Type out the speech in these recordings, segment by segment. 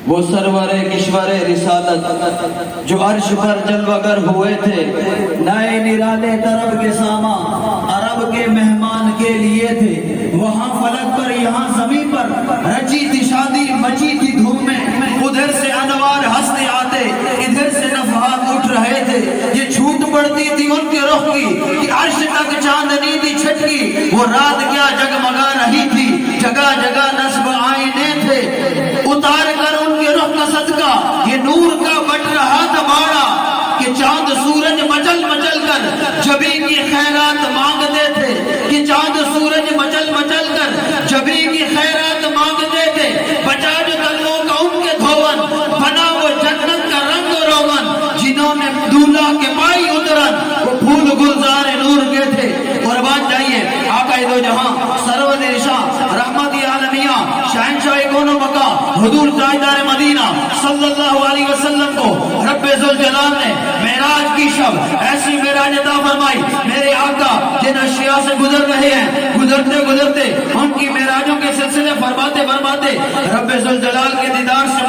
وہ سرور کشور رسالت جو عرش پر جلوگر ہوئے تھے، نئے نرالے طرب کے ساما عرب کے مہمان کے لیے تھے۔ وہاں فلک پر یہاں زمین پر رچی تھی شادی، مچی تھی دھومیں، ادھر سے انوار ہنستے آتے، ادھر سے نفحات اٹھ رہے تھے۔ یہ چھوٹ پڑتی تھی ان کے رخ کی کہ عرش تک چاندنی تھی چھٹکی، وہ رات کیا جگمگا رہی تھی، جگہ جگہ نصب آئینے تھے، اتار کر ان کے رخ کا صدقہ یہ نور کا بٹ رہا تھا باڑا کہ چاند سورج مچل مچل کر جبی کی خیرات مانگتے تھے، کہ چاند سورج مچل مچل کر جبی کی خیرات مانگتے تھے۔ بچا جو قلبوں کا ان کے دھون، بنا وہ جنت کا رنگ و روغن، جنہوں نے دولہ کے پائی اترن وہ پھول گلزار نور کے تھے۔ قربان جائیے آقا دو جہاں سرور نشاں رحمت عالمیہ شہنشاہ کون و بقا حضور تاجدار مدینہ صلی اللہ علیہ وسلم کو رب ذوالجلال نے معراج کی شب ایسی معراج عطا فرمائی۔ میرے آقا جن اشیاء سے گزر رہے ہیں، گزرتے گزرتے ان کی معراجوں کے سلسلے فرماتے فرماتے رب ذوالجلال کے دیدار سے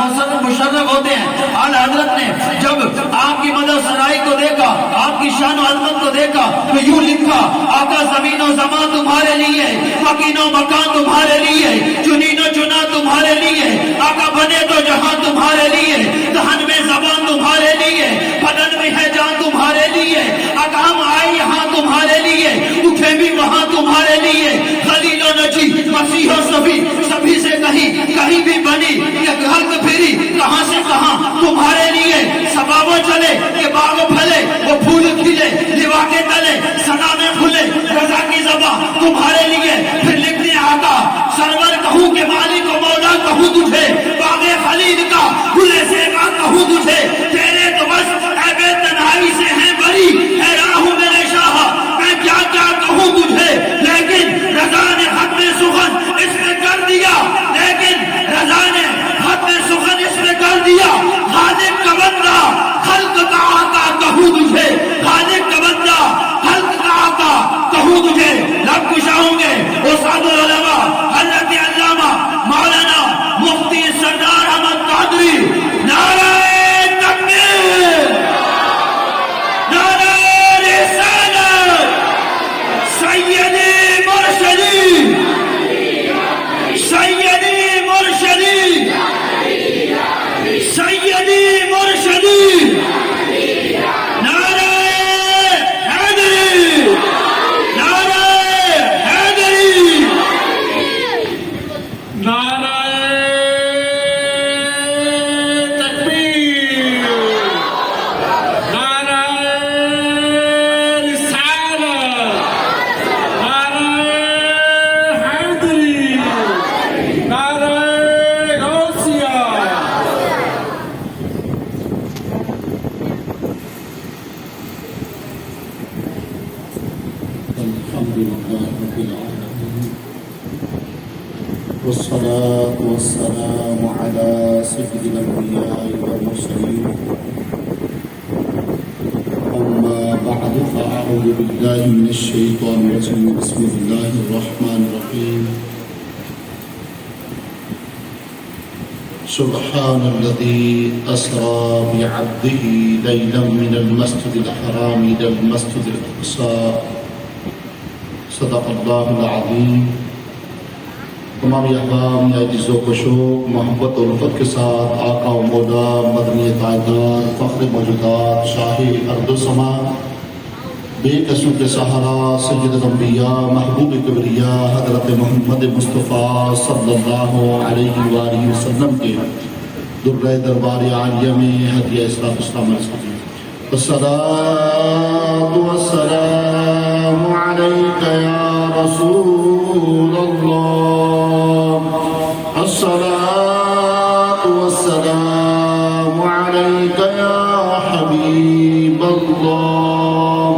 مشرف ہوتے ہیں۔ اعلیٰ حضرت نے جب آپ کی مدد سرائی کو دیکھا، آپ کی شان و عظمت کو دیکھا تو یوں لکھا، آقا زمین و زمان تمہارے لیے، مکین و مکان تمہارے لیے، چنین و چنا تمہارے لیے، آقا بنے تو جہاں تمہارے لیے، دہن میں زبان تمہارے لیے، بدن میں ہے جان تمہارے لیے، آقا ہم آئے یہاں تمہارے لیے، اٹھے بھی وہاں تمہارے لیے، خلیل و نجی مسیح و صفی سبھی سے کہیں بھی بنی یہ حلق پھری کہاں سے کہاں تمہارے لیے، سبابوں چلے کہ باغ پھلے وہ پھول کھلے، لوا کے تلے سنا میں کھلے، رضا کی زبان تمہارے لیے۔ پھر لکھتے آقا سرور کہوں کہ مالک و مولا کہوں تجھے، باغ خلیل کا گلے سے کا کہوں تجھے، تیرے تو بس اے بے تنہائی سے ہیں بری، اے راہو میرے شاہ میں کیا کیا کہوں تجھے، لیکن رضا نے ختم سخن اس میں کر دیا، لیکن رضا نے ختم سخن اس میں کر دیا۔ خالق کا بندہ خلق کا آقا کہوں تجھے، خالق کا بندہ خلق کا آقا کہوں تجھے۔ لب کشا ہوں گے استاد العلماء حضرت علامہ مولانا مفتی سردار احمد قادری، نعرہ تکبیر، نعرہ رسالت، سیدی مرشدی، سیدی مرشدی، سیدی مرشدی، نعرہ حیدری، نعرہ حیدری، نعرہ تکبیر، نعرہ رسالت، نعرہ حیدری، نعرہ غوثیہ۔ الحمد لله رب العالمين، والصلاة والسلام على سيد الأنبياء والمرسلين، أما بعد فأعوذ بالله من الشيطان الرجيم، بسم الله الرحمن الرحيم، سبحان الذي أسرى بعبده ليلا من المسجد الحرام إلى المسجد الأقصى، صدق اللہ العظیم۔ تمام احباب یا عزیز و شوق محبت و الفت کے ساتھ آقا و مولا مدنی تاجدار فخر موجودات شاہ ارض و سما بے قسم کے سہارا سید الانبیاء محبوب کبریا حضرت محمد مصطفیٰ صلی اللہ علیہ وآلہ وسلم کے درہ دربار عالیہ میں ہدیہ اسلام علیہ الصلاة والسلام عليك يا رسول الله، الصلاة والسلام عليك يا حبيب الله،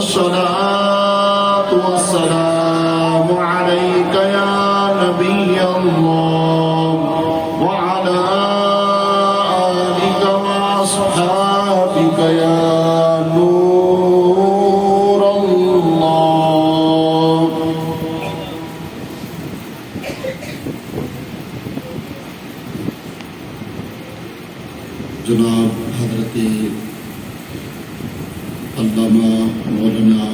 الصلاة والسلام عليك يا نبي الله، وعلى آلك وأصحابك يا نور الله۔ جناب حضرت علامہ مولانا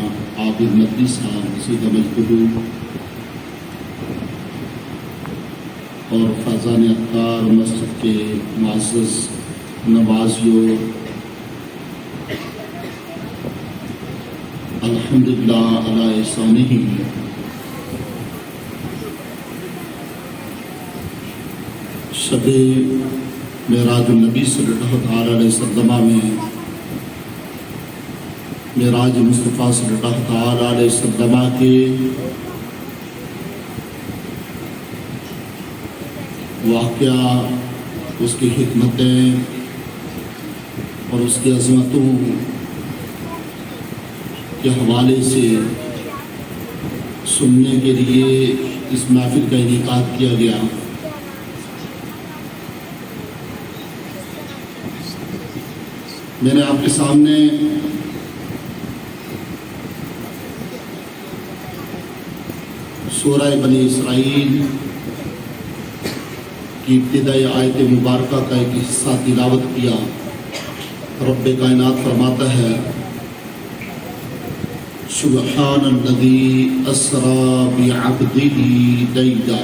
عابد مدنی صاحب سیدہ مجدہ اور فیضان اختار مسجد کے معزز نوازیوں، الحمدللہ علی احسانہ، شب معراج النبی صلی اللہ تعالی علیہ وسلم میں معراج مصطفیٰ صلی اللہ تعالی علیہ وسلم کے واقعہ، اس کی حکمتیں اور اس کی عظمتوں کے حوالے سے سننے کے لیے اس محفل کا انعقاد کیا گیا۔ میں نے آپ کے سامنے سورہ بنی اسرائیل کی ابتدائی آیت مبارکہ کا ایک حصہ تلاوت کیا۔ رب کائنات فرماتا ہے سبحان الذی اسری بعبدہ لیلا،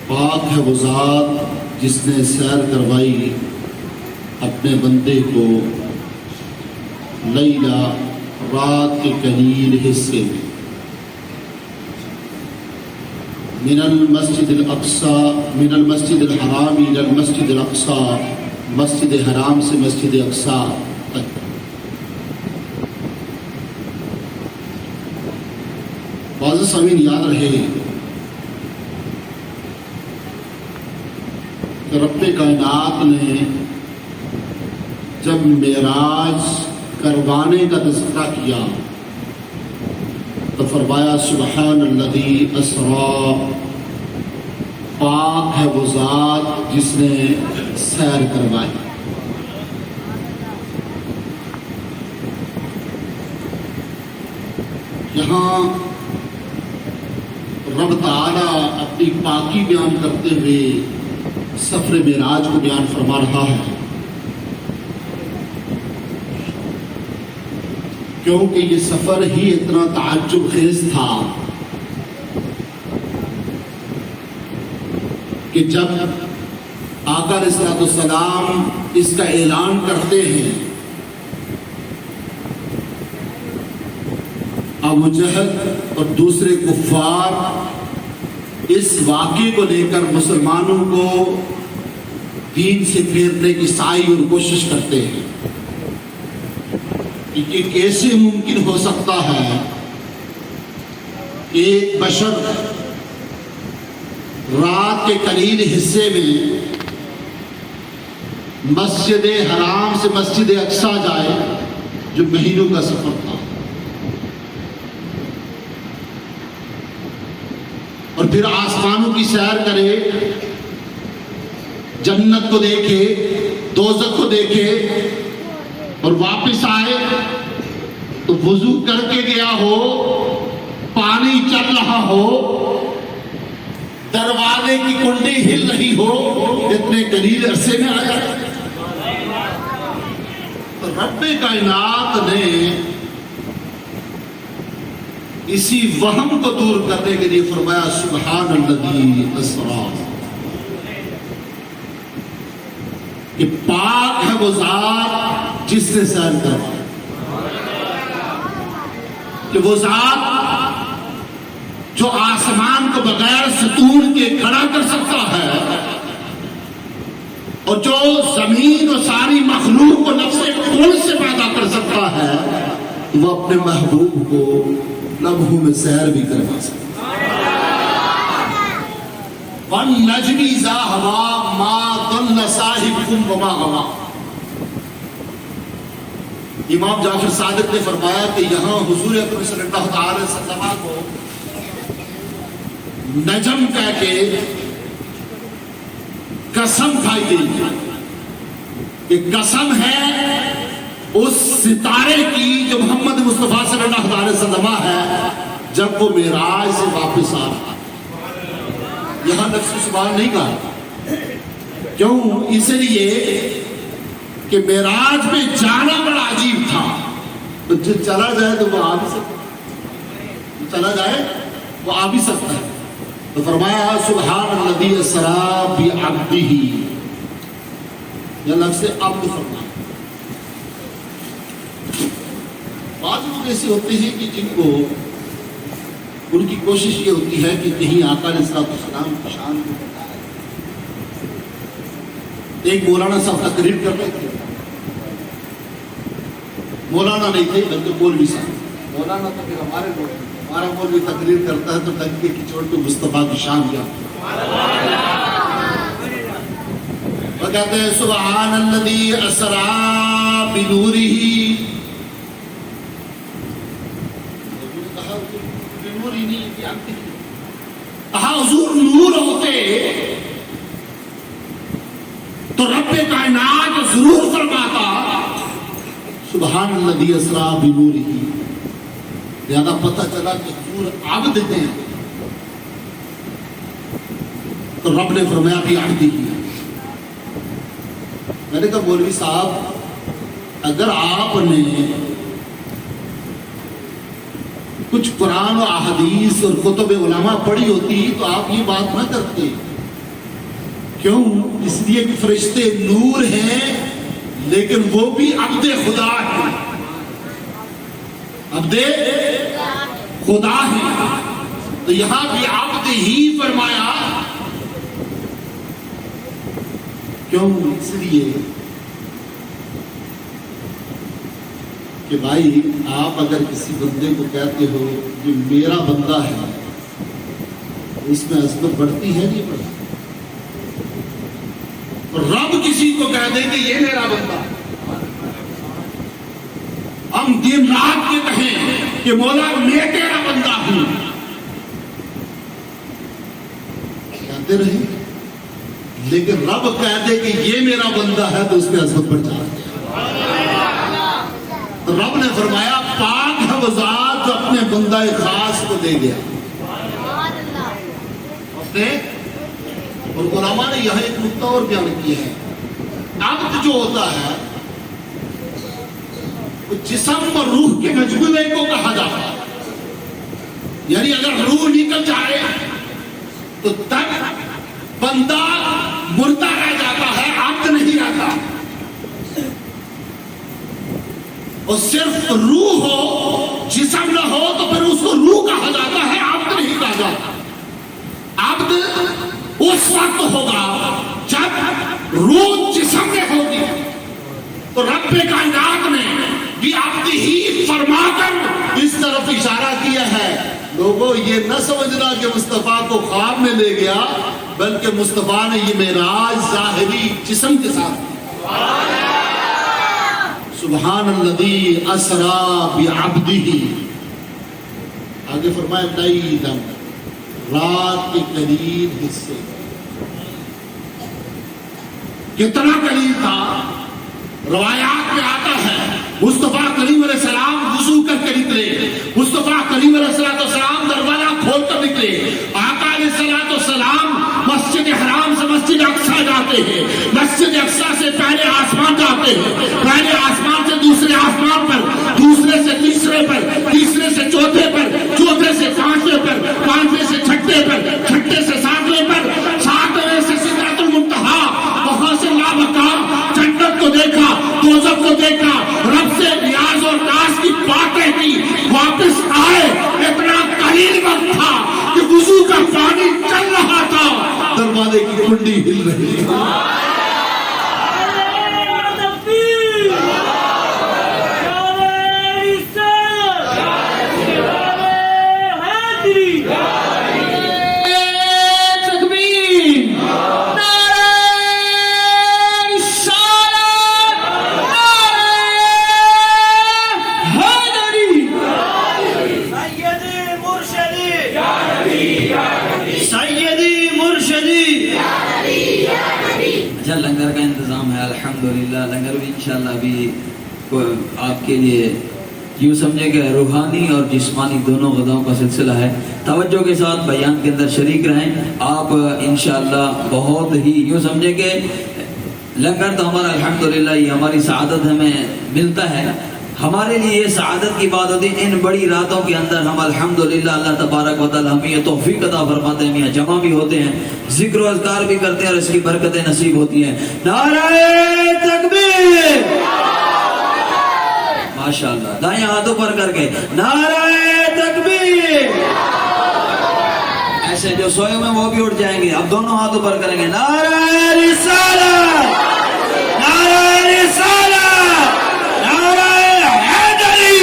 پاک ہے وہ ذات جس نے سیر کروائی اپنے بندے کو لیلا، رات کے قلیل حصے میں، من المسجد الاقصی، من المسجد الحرام الى المسجد الاقصی، مسجد حرام سے مسجد اقصی تک۔ معزز سامعین، یاد رہے کہ رب کائنات نے جب معراج کروانے کا تذکرہ کیا تو فرمایا سبحان الذی اسری، پاک ہے وہ ذات جس نے سیر کروائی۔ یہاں رب تعالیٰ اپنی پاکی بیان کرتے ہوئے سفر معراج کو بیان فرما رہا ہے، کیونکہ یہ سفر ہی اتنا تعجب خیز تھا کہ جب آقا علیہ السلام اس کا اعلان کرتے ہیں، ابو جہل اور دوسرے کفار اس واقعے کو لے کر مسلمانوں کو دین سے پھیرنے کی سعی اور کوشش کرتے ہیں کہ کیسے ممکن ہو سکتا ہے ایک بشر رات کے قلیل حصے میں مسجد حرام سے مسجد اقصی جائے، جو مہینوں کا سفر تھا، اور پھر آسمانوں کی سیر کرے، جنت کو دیکھے، دوزخ کو دیکھے، اور واپس آئے تو وضو کر کے گیا ہو، پانی چل رہا ہو، دروازے کی کنڈی ہل رہی ہو، اتنے قلیل عرصے میں آیا۔ تو رب کائنات نے اسی وہم کو دور کرنے کے لیے فرمایا سبحان الذی اسری، کہ پاک ہے وہ ذات جس نے سیر کروایا، کہ وہ ذات جو آسمان کو بغیر ستون کے کھڑا کر سکتا ہے، اور جو زمین اور ساری مخلوق کو نفس خود سے پیدا کر سکتا ہے، وہ اپنے محبوب کو لمحوں میں سیر بھی کروا سکتا ہے۔ وَالنَّجْمِ إِذَا هَوَىٰ مَا ضَلَّ صَاحِبُكُمْ وَمَا غَوَىٰ۔ امام جعفر صادق نے فرمایا کہ یہاں حضور اکرم صلی اللہ تعالی وسلم کو نجم کہہ کے قسم کھائی گئی کہ قسم ہے اس ستارے کی جو محمد مصطفیٰ صلی اللہ علیہ وسلم ہے، جب وہ معراج سے واپس آ رہا۔ یہاں نفس سبحان نہیں کہا، کیوں؟ اس لیے کہ معراج میں جانا بڑا عجیب تھا. تو جو چلا جائے تو وہ آ بھی سکتا ہے، چلا جائے وہ آ بھی سکتا ہے. تو فرمایا سبحان الذی اسریٰ بعبدہ، یا لفظ عبد فرمایا. بعض لوگ ایسے ہوتے ہیں کہ جن کو ان کی کوشش یہ ہوتی ہے کہ کہیں آقا علیہ السلام کی شان کو بتائے. ایک مولانا صاحب تقریر کر رہے تھے، مولانا نہیں تھے بلکہ مولوی صاحب. مولانا تو پھر ہمارے لوگ، ہمارا مولوی تقریر کرتا ہے تو ڈنکے کی چوٹ پہ مصطفیٰ کی شان کیا. وہ کہتے ہیں سبحان الذی اسریٰ بنورہ. کہا حضور نور ہوتے تو رب کائنات ضرور فرماتا سبحان الذی اسریٰ بنورہ. زیادہ پتہ چلا کہ حضور عبد ہیں تو رب نے فرمایا بھی عبدی کیا. میں نے کہا مولوی صاحب اگر آپ نے کچھ قرآن و احادیث اور کتب علماء پڑھی ہوتی تو آپ یہ بات نہ کرتے. کیوں؟ اس لیے کہ فرشتے نور ہیں لیکن وہ بھی عبد خدا ہیں، عبد خدا ہیں. تو یہاں بھی عبد ہی فرمایا. کیوں؟ اس لیے کہ بھائی آپ اگر کسی بندے کو کہتے ہو یہ میرا بندہ ہے، اس میں عظمت بڑھتی ہے نہیں بڑھتی؟ رب کسی کو کہہ دے کہ یہ میرا بندہ، ہم دن رات کے کہیں کہ مولا میں تیرا بندہ ہوں، کہتے رہے. لیکن رب کہہ دے کہ یہ میرا بندہ ہے تو اس میں عظمت بڑھ جاتی ہے. رب نے فرمایا پاک ہے وہ ذات جو اپنے بندہ خاص کو دے گیا اپنے. اور علماء نے یہاں ایک نقطہ اور بیان کیا ہے. عبد جو ہوتا ہے وہ جسم اور روح کے مجموعے کو کہا جاتا ہے. یعنی اگر روح نکل جائے تو تک بندہ مردہ رہ جاتا ہے، عبد نہیں رہتا. اور صرف روح ہو جسم نہ ہو تو پھر اس کو روح کہا جاتا ہے، عبد نہیں کہا جاتا. عبد اس وقت ہوگا جب روح جسم میں ہوگی. تو رب کائنات نے بھی عبد ہی فرما کر اس طرف اشارہ کیا ہے. لوگوں یہ نہ سمجھنا کہ مصطفیٰ کو خواب میں لے گیا، بلکہ مصطفیٰ نے یہ معراج ظاہری جسم کے ساتھ. سبحان الذی اسریٰ بعبدہ. آگے فرمایا لیلا، رات کے قریب حصے. کتنا قریب تھا؟ روایات میں آتا ہے مصطفیٰ کریم علیہ السلام وضو کر کے نکلے، مصطفیٰ کریم علیہ السلام دروازہ کھول کر نکلے. آقا علیہ السلام مسجد حرام سے مسجد اقصی جاتے ہیں، مسجد اقصی سے پہلے آسمان جاتے ہیں، پہلے آسمان سے دوسرے آسمان پر، دوسرے سے تیسرے پر، تیسرے سے چوتھے پر، چوتھے سے پانچویں پر، پانچویں سے چھٹے پر، چھٹے سے ساتویں پر، ساتویں سے سدرۃ المنتہا. وہاں سے لامقام جنت کو دیکھا، دوزخ کو دیکھا، رب سے نیاز اور ناز کی باتیں کی، واپس آئے. اتنا قلیل وقت تھا کہ وضو کا پانی چل رہا تھا، دروازے کی کنڈی ہل رہی تھی. لنگر کا انتظام ہے الحمدللہ. لنگر بھی انشاءاللہ ابھی آپ کے لیے یوں سمجھے کہ روحانی اور جسمانی دونوں غذاؤں کا سلسلہ ہے. توجہ کے ساتھ بیان کے اندر شریک رہیں. آپ انشاءاللہ بہت ہی یوں سمجھے کہ لنگر تو ہمارا الحمدللہ یہ ہماری سعادت ہمیں ملتا ہے. ہمارے لیے یہ سعادت کی بات ہوتی ہے ان بڑی راتوں کے اندر ہم الحمدللہ اللہ تبارک و تعالی ہمیں یہ توفیق عطا فرماتے ہیں. یہاں جمع بھی ہوتے ہیں, ذکر و اذکار بھی کرتے ہیں اور اس کی برکتیں نصیب ہوتی ہیں. نعرہ تکبیر, ماشاءاللہ. دائیں ہاتھوں پر کر کے نعرہ تکبیر. ایسے جو سوئے ہوئے وہ بھی اٹھ جائیں گے. اب دونوں ہاتھوں پر کریں گے نعرہ رسالت, نعرہ رسالت, نعرہ حیدری.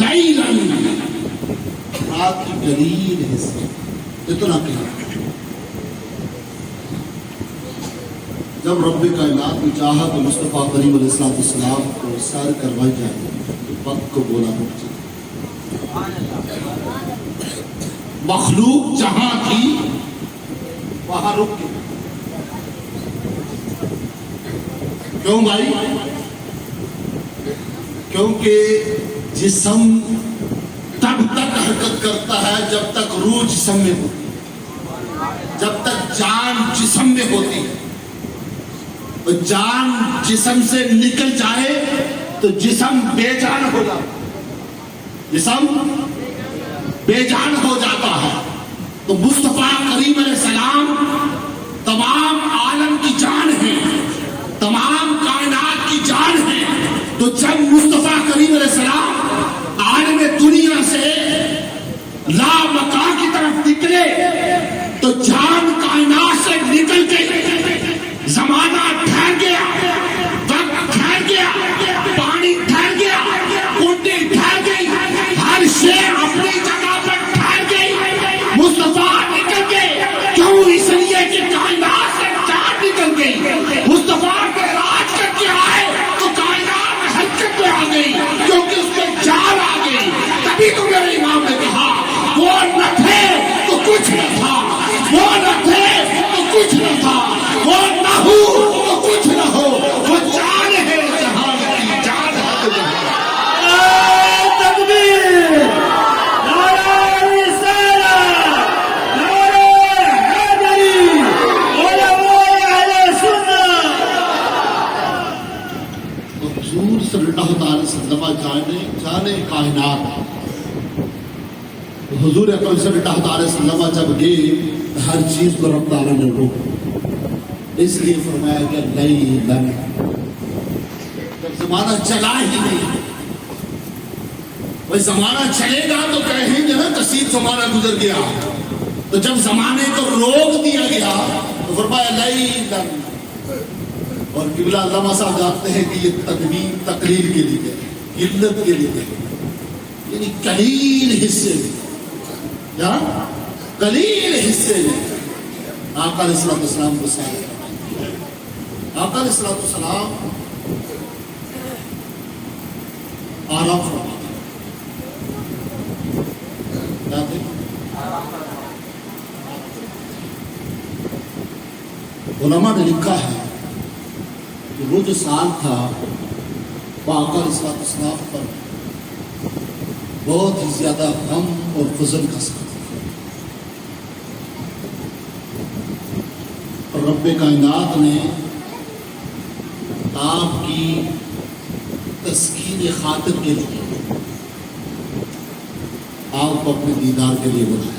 لیلاً, رات کی قلیل حصہ اتنا کیا جب رب کائنات نے چاہا تو مصطفیٰ کریم علیہ السلام کو سیر کروائی جائے تو وقت کو بولا رک جائے. مخلوق جہاں تھی وہاں رک گئی. کیوں بھائی؟ کیونکہ جسم تب تک حرکت کرتا ہے جب تک روح جسم میں ہوتی ہے, جب تک جان جسم میں ہوتی ہے. جان جسم سے نکل جائے تو جسم بے جان ہو جاتا ہے, جسم بے جان ہو جاتا ہے. تو مصطفیٰ کریم علیہ السلام تمام عالم کی جان ہے, تمام کائنات کی جان ہے. تو جب مصطفیٰ کریم علیہ السلام عالم دنیا سے لا مکان کی طرف نکلے تو جان کائنات سے نکل گئی. زمانہ ٹھہر گیا, وقت ٹھہر گیا, پانی ٹھہر گیا, کنڈی ٹھہر گئی, ہر شے اپنی جگہ پر ٹھہر گئی. مصطفیٰ نکل گئے. کیوں؟ اس لیے کہ کائنات سے جان نکل گئی. مصطفیٰ کے راج کر کے آئے تو کائنات حرکت میں آ گئی کیونکہ اس میں جان آ گئی. تبھی تو میرے امام نے کہا وہ نہ تھے تو کچھ نہ تھا, وہ نہ تھے تو کچھ نہ تھا, وہ نہ ہو تو کچھ نہ ہو, وہ جان ہے جہان کی, جان ہے جہان. نعرہ تکبیر, نعرہ رسالت, نعرہ حیدری, علماء اہل سنت. حضور صلی اللہ علیہ وسلم جانے کائنات. حضور اکرم صلی اللہ علیہ وسلم جب گئے ہر چیز کو رب تعالیٰ نے روکا. اس لیے فرمایا کہ لیلاً, جب زمانہ چلا ہی نہیں. بھائی زمانہ چلے گا تو کہیں گے نا کثیر زمانہ گزر گیا. تو جب زمانے کو روک دیا گیا تو فرمایا لیلاً. اور قبلہ علامہ صاحب جانتے ہیں کہ یہ تقلیل کے لیے, قلت کے لیے, یعنی قلیل حصے میں, یا قلیل حصے میں آقا علیہ السلام کو سارے. آقا علیہ السلام آرام فرماتے ہیں. علماء نے لکھا ہے کہ وہ جو سال تھا وہ آقا علیہ السلام پر بہت ہی زیادہ غم اور فضل کا سال تھا. اور رب کائنات نے آپ کی تسکین خاطر کے لیے آپ کو اپنے دیدار کے لیے بلایا.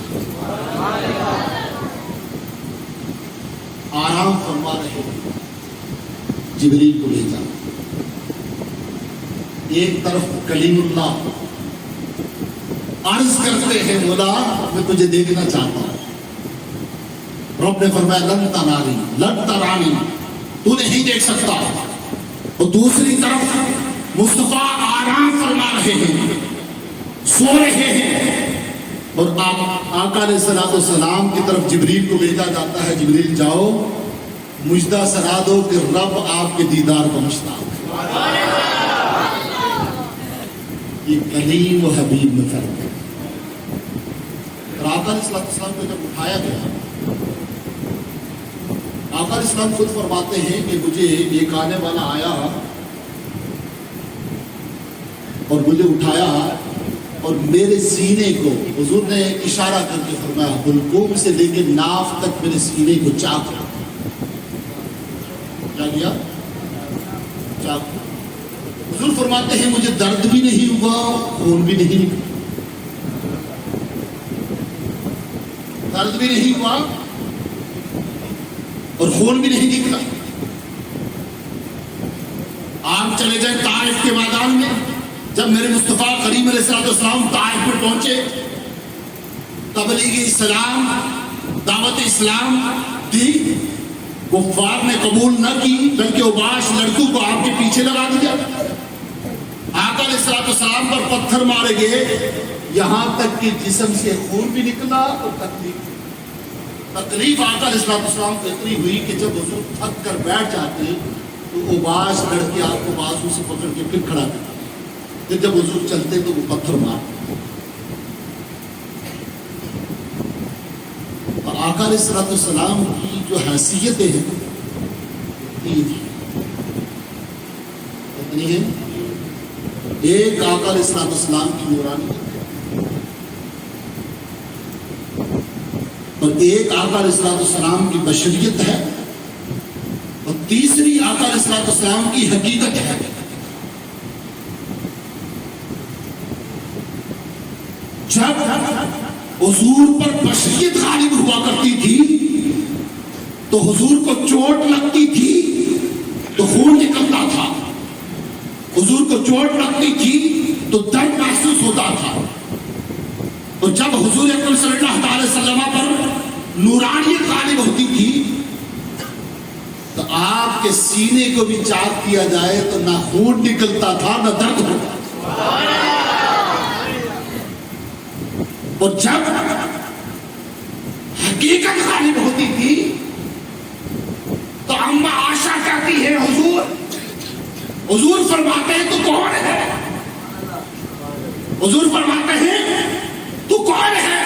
آرام فرما رہے جبریل کو لے جا. ایک طرف کلیم اللہ عرض کرتے ہیں مولا میں تجھے دیکھنا چاہتا ہوں. رب نے فرمایا لن ترانی, لن ترانی, تو نہیں دیکھ سکتا. اور دوسری طرف مصطفیٰ آرام فرما رہے ہیں, سو رہے ہیں. اور آقا علیہ السلام کی طرف جبریل کو بھیجا جاتا ہے, جبریل جاؤ مجدہ سنا دو کہ رب آپ کے دیدار کو مشتاق ہے. یہ کلیم و حبیب میں فرق ہے. اور آقا علیہ السلام کو جب اٹھایا گیا, آقا علیہ السلام خود فرماتے ہیں کہ مجھے ایک آنے والا آیا اور مجھے اٹھایا اور میرے سینے کو حضور نے اشارہ کر کے فرمایا حلقوم سے لے کے ناف تک میرے سینے کو چاک کیا چاک. حضور فرماتے ہیں مجھے درد بھی نہیں ہوا خون بھی نہیں نکلا. درد بھی نہیں ہوا اور خون بھی نہیں نکلا. آپ چلے جائیں طائف کے میدان میں. جب میرے مصطفیٰ کریم علیہ الصلوۃ والسلام طائف میں پہنچے تبلیغ اسلام دعوت اسلام دی کفار نے قبول نہ کی بلکہ اوباش لڑکوں کو آپ کے پیچھے لگا دیا. آقا علیہ الصلوۃ والسلام پر پتھر مارے گئے یہاں تک کہ جسم سے خون بھی نکلا اور تکلیف آقا علیہ الصلوۃ والسلام کو اتنی ہوئی کہ جب حضور تھک کر بیٹھ جاتے تو اوباش لڑکے آپ کو بازو سے پکڑ کے پھر کھڑا کرتے. پھر جب حضور چلتے تو وہ پتھر مارتے. اور آقا علیہ الصلوۃ والسلام کی جو حیثیتیں ہیں تین کتنی ہیں. ایک آقا علیہ الصلوۃ والسلام کی نورانیت اور ایک آقا علیہ الصلوۃ والسلام کی بشریت ہے اور تیسری آقا علیہ الصلوۃ والسلام کی حقیقت ہے. جب حضور پر بشریت غالب ہوا کرتی تھی تو حضور کو چوٹ لگتی تھی تو خون نکلتا تھا. حضور کو چوٹ لگتی تھی تو درد محسوس ہوتا تھا. اور جب حضور اکرم صلی اللہ علیہ وسلم پر نورانیت غالب ہوتی تھی تو آپ کے سینے کو بھی چاک کیا جائے تو نہ خون نکلتا تھا نہ درد ہوتا تھا. اور جب حقیقت غالب ہوتی تھی تو اما عائشہ کہتی ہے حضور فرماتے ہیں تو کون ہے. حضور فرماتے ہیں تو کون ہے.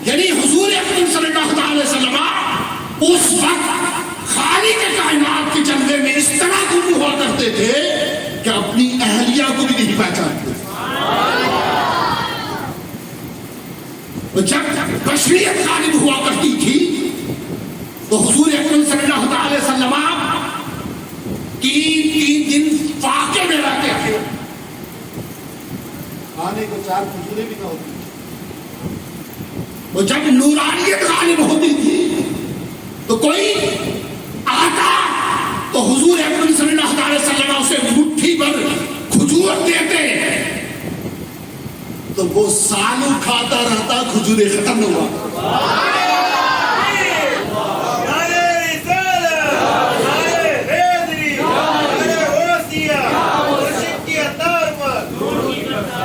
یعنی حضور اکرم صلی اللہ علیہ وسلم اس وقت خالق کائنات کے جلوے میں اس طرح گم ہوا کرتے تھے کہ اپنی اہلیہ کو بھی نہیں پہچانتے. جب بشریت غالب ہوا کرتی تھی تو حضور اکرم صلی اللہ علیہ وسلم تین دن فاقے میں رہتے تھے. کھانے کو 4 کھجوریں بھی نہ ہوتی. اور جب نورانیت غالب ہوتی تھی تو کوئی آتا تو حضور اکرم صلی اللہ علیہ وسلم اسے مٹھی بھر کھجور دیتے تو وہ سالوں کھاتا رہتا کھجوریں ختم نہ ہوا.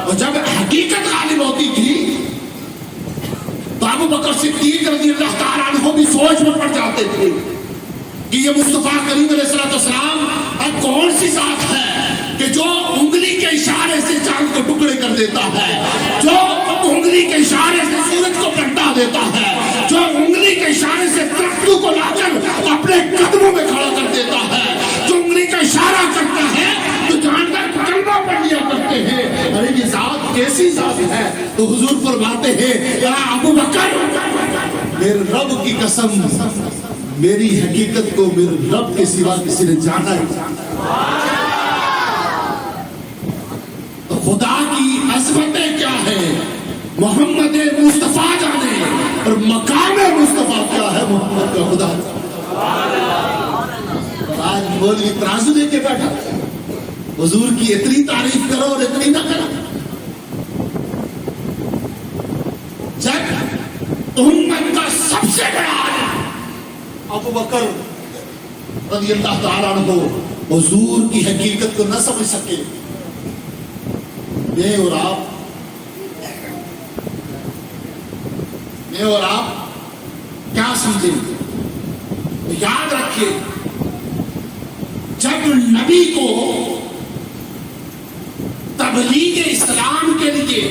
اور جب حقیقت غالب ہوتی تھی تو ابو بکر صدیق رضی اللہ تعالیٰ عنہ بھی سوچ میں پڑ جاتے تھے کہ یہ مصطفیٰ کریم علیہ الصلوۃ والسلام اب کون سی ذات ہے کہ جو انگلی کے اشارے سے چاند کو ٹکڑے کر دیتا ہے, جو انگلی کے اشارے سے سورج کو پلٹا دیتا ہے, جو انگلی کے اشارے سے درختوں کو لا کر اپنے قدموں میں کھڑا کر دیتا ہے, جو انگلی کا اشارہ کرتا ہے تو جانور کلمہ پڑھ لیا کرتے ہیں. ارے یہ ذات کیسی ذات ہے؟ تو حضور فرماتے ہیں یا ابو بکر میرے رب کی قسم میری حقیقت کو میرے رب کے سوا کسی نے جانا ہی. خدا کی عظمتیں کیا ہے محمد مصطفیٰ جانے, اور مقام مصطفیٰ کیا ہے محمد کا خدا. آج مولوی ترازو دے کے بیٹھا حضور کی اتنی تعریف کرو اور اتنی نہ کرو. جب امت کا سب سے بڑا ابو بکر رضی اللہ تعالیٰ عنہ حضور کی حقیقت کو نہ سمجھ سکے, میں اور آپ کیا سمجھیں گے؟ یاد رکھیے جب نبی کو تبلیغ اسلام کے لیے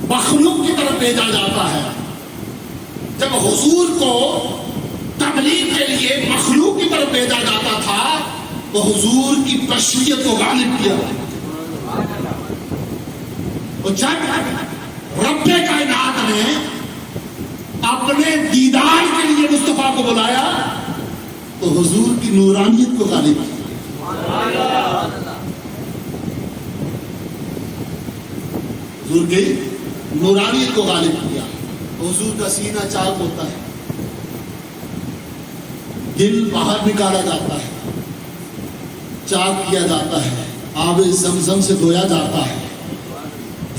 مخلوق کی طرف بھیجا جاتا ہے, جب حضور کو تبلیغ کے لیے مخلوق کی طرف بھیجا جاتا تھا تو حضور کی بشریت کو غالب کیا. اور جب رب کائنات نے اپنے دیدار کے لیے مصطفیٰ کو بلایا تو حضور کی نورانیت کو غالب کیا، حضور کی نورانیت کو غالب کیا. حضور کا سینہ چاک ہوتا ہے، دل باہر نکالا جاتا ہے، چاک کیا جاتا ہے، آب زمزم سے دھویا جاتا ہے،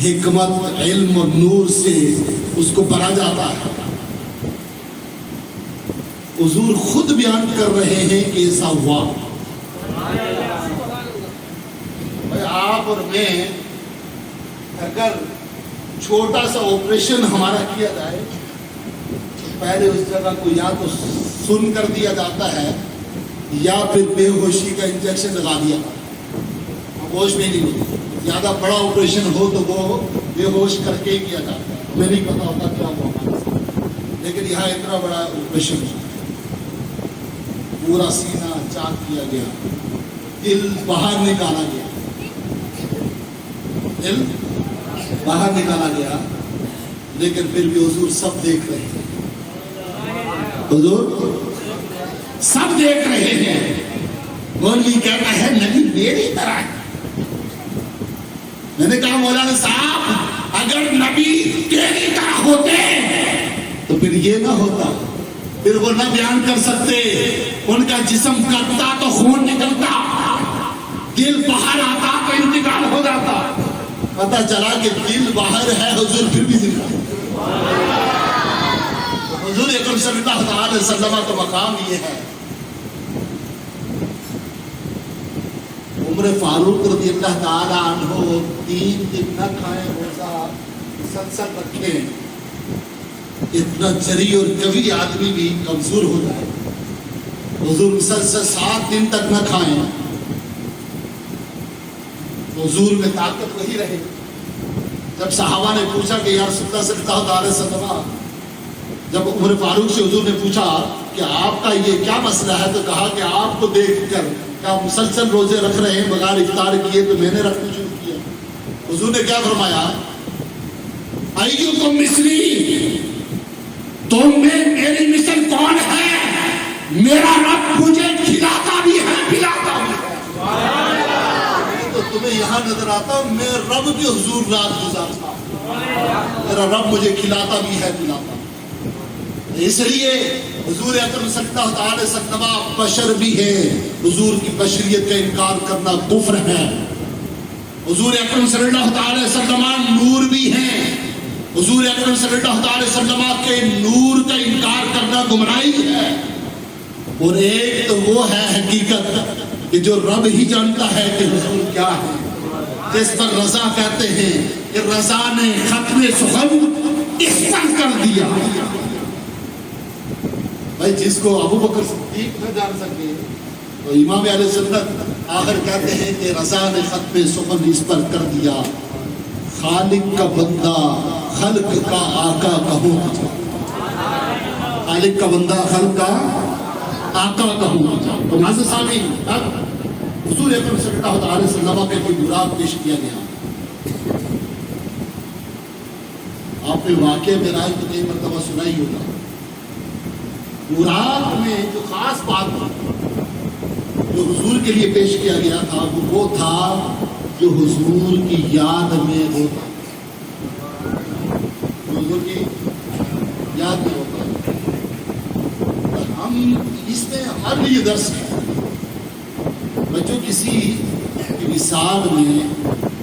حکمت علم اور نور سے اس کو بھرا جاتا ہے. حضور خود بیان کر رہے ہیں کہ ایسا ہوا. آپ اور میں اگر چھوٹا سا آپریشن ہمارا کیا جائے تو پہلے اس جگہ کو یا تو سن کر دیا جاتا ہے یا پھر بے ہوشی کا انجیکشن لگا دیا، ہوش میں نہیں ہوتی. زیادہ بڑا آپریشن ہو تو وہ بے ہوش کر کے کیا جاتا ہے، ہمیں نہیں پتا ہوتا کیا ہوا. لیکن یہاں اتنا بڑا آپریشن ہو، پورا سینہ چاک کیا گیا، دل باہر نکالا گیا، دل باہر نکالا گیا، لیکن پھر بھی حضور سب دیکھ رہے ہیں. حضور سب دیکھ رہے ہیں. مولوی کہتا ہے نبی میری طرح ہے. میں نے کہا مولانا صاحب اگر نبی تیری طرح ہوتے تو پھر یہ نہ ہوتا، پھر وہ نہ بیان کر سکتے. ان کا جسم کرتا تو خون نکلتا، دل باہر آتا تو انتقال ہو جاتا. پتہ چلا کہ دل باہر ہے، حضور پھر بھی زندہ. حضور اکرم صلی اللہ علیہ وسلم کا مقام یہ ہے. عمر فاروق رضی اللہ تعالی عنہ 3 دن نہ کھائیں، روزہ مسلسل رکھیں. اتنا جری اور قوی آدمی بھی کمزور ہو جائے. حضور مسلسل 7 دن تک نہ کھائیں، حضور میں طاقت وہی رہے. جب صحابہ نے پوچھا کہ یا رسول اللہ صلی اللہ علیہ وسلم، جب عمر فاروق سے حضور نے پوچھا کہ آپ کا یہ کیا مسئلہ ہے، تو کہا کہ آپ کو دیکھ کر کہ آپ مسلسل روزے رکھ رہے ہیں بغیر افطار کیے تو میں نے رکھنا شروع کیا. حضور نے کیا فرمایا؟ ایکم مثلی، تم میں میری مثل کون ہے؟ میرا رب مجھے کھلاتا بھی ہے پلاتا بھی ہے. تو تمہیں یہاں نظر آتا میں رب بھی حضور رات گزارتا، میرا رب مجھے کھلاتا بھی ہے پلاتا. اس لیے حضور اکرم صلی اللہ علیہ وسلم بشر بھی ہے، حضور کی بشریت کا انکار کرنا کفر ہے. حضور اکرم صلی اللہ علیہ وسلم نور بھی ہیں، حضور اکرم صلی اللہ علیہ وسلم کے نور کا انکار کرنا گمراہی ہے. اور ایک تو وہ ہے حقیقت کہ جو رب ہی جانتا ہے کہ حضور کیا ہے، جس پر رضا کہتے ہیں کہ رضا نے ختم سخن اس پر کر دیا. بھائی جس کو ابو بکر صدیق نہ جان سکے تو امام علیہ سنت آخر کہتے ہیں کہ رضا نے ختم سخن اس پر کر دیا. خالق کا بندہ خلق کا آقا کہوں، خالق کا بندہ خلق کا آقا کہوں. تو ناظرین سامعین، اب حضور اکرم صلی اللہ علیہ وسلم کا کوئی برات پیش کیا گیا. آپ نے واقعہ معراج کو کئی مرتبہ سنا ہی ہوگا. برات میں جو خاص بات جو حضور کے لیے پیش کیا گیا تھا وہ تھا جو حضور کی یاد میں ہوتا، حضور کی یاد میں ہوتا. ہم اس میں ہمارے لیے درس ہے. بچوں کسی کی وصال میں،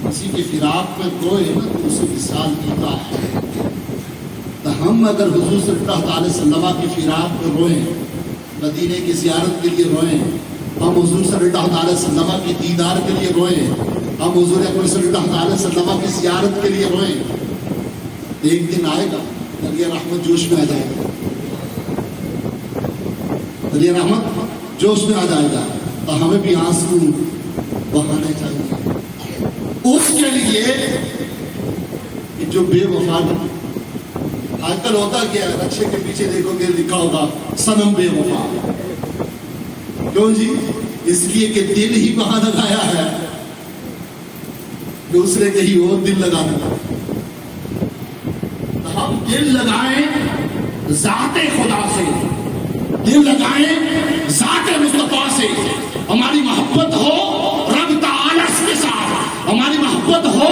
کسی کے فراق میں روئے نا تو اسے وصال دیتا ہے. تو ہم اگر حضور صلی اللہ علیہ وسلم کی فراق میں روئیں، مدینے کی زیارت کے لیے روئیں، ہم حضور صلی اللہ علیہ وسلم کی دیدار کے لیے روئیں، ہم حضور اکرم صلی اللہ علیہ وسلم کی زیارت کے لیے روئیں، ایک دن آئے گا دریا رحمت جوش میں آ جائے گا. دریا رحمت جوش میں آ جائے گا تو ہمیں بھی آنسو بہانے چاہیے اس کے لیے کہ جو بے وفا. آج کل ہوتا کیا ہے، رکشے کے پیچھے دیکھو گے لکھا ہوگا صنم بے وفا. کیوں جی؟ اس لیے کہ دل ہی بہانا لایا ہے. دوسرے کہیں اور دل لگا دیا. ہم دل لگائیں ذات خدا سے, دل لگائیں ذات مصطفیٰ سے. ہماری محبت ہو رب تعالی کے ساتھ, ہماری محبت ہو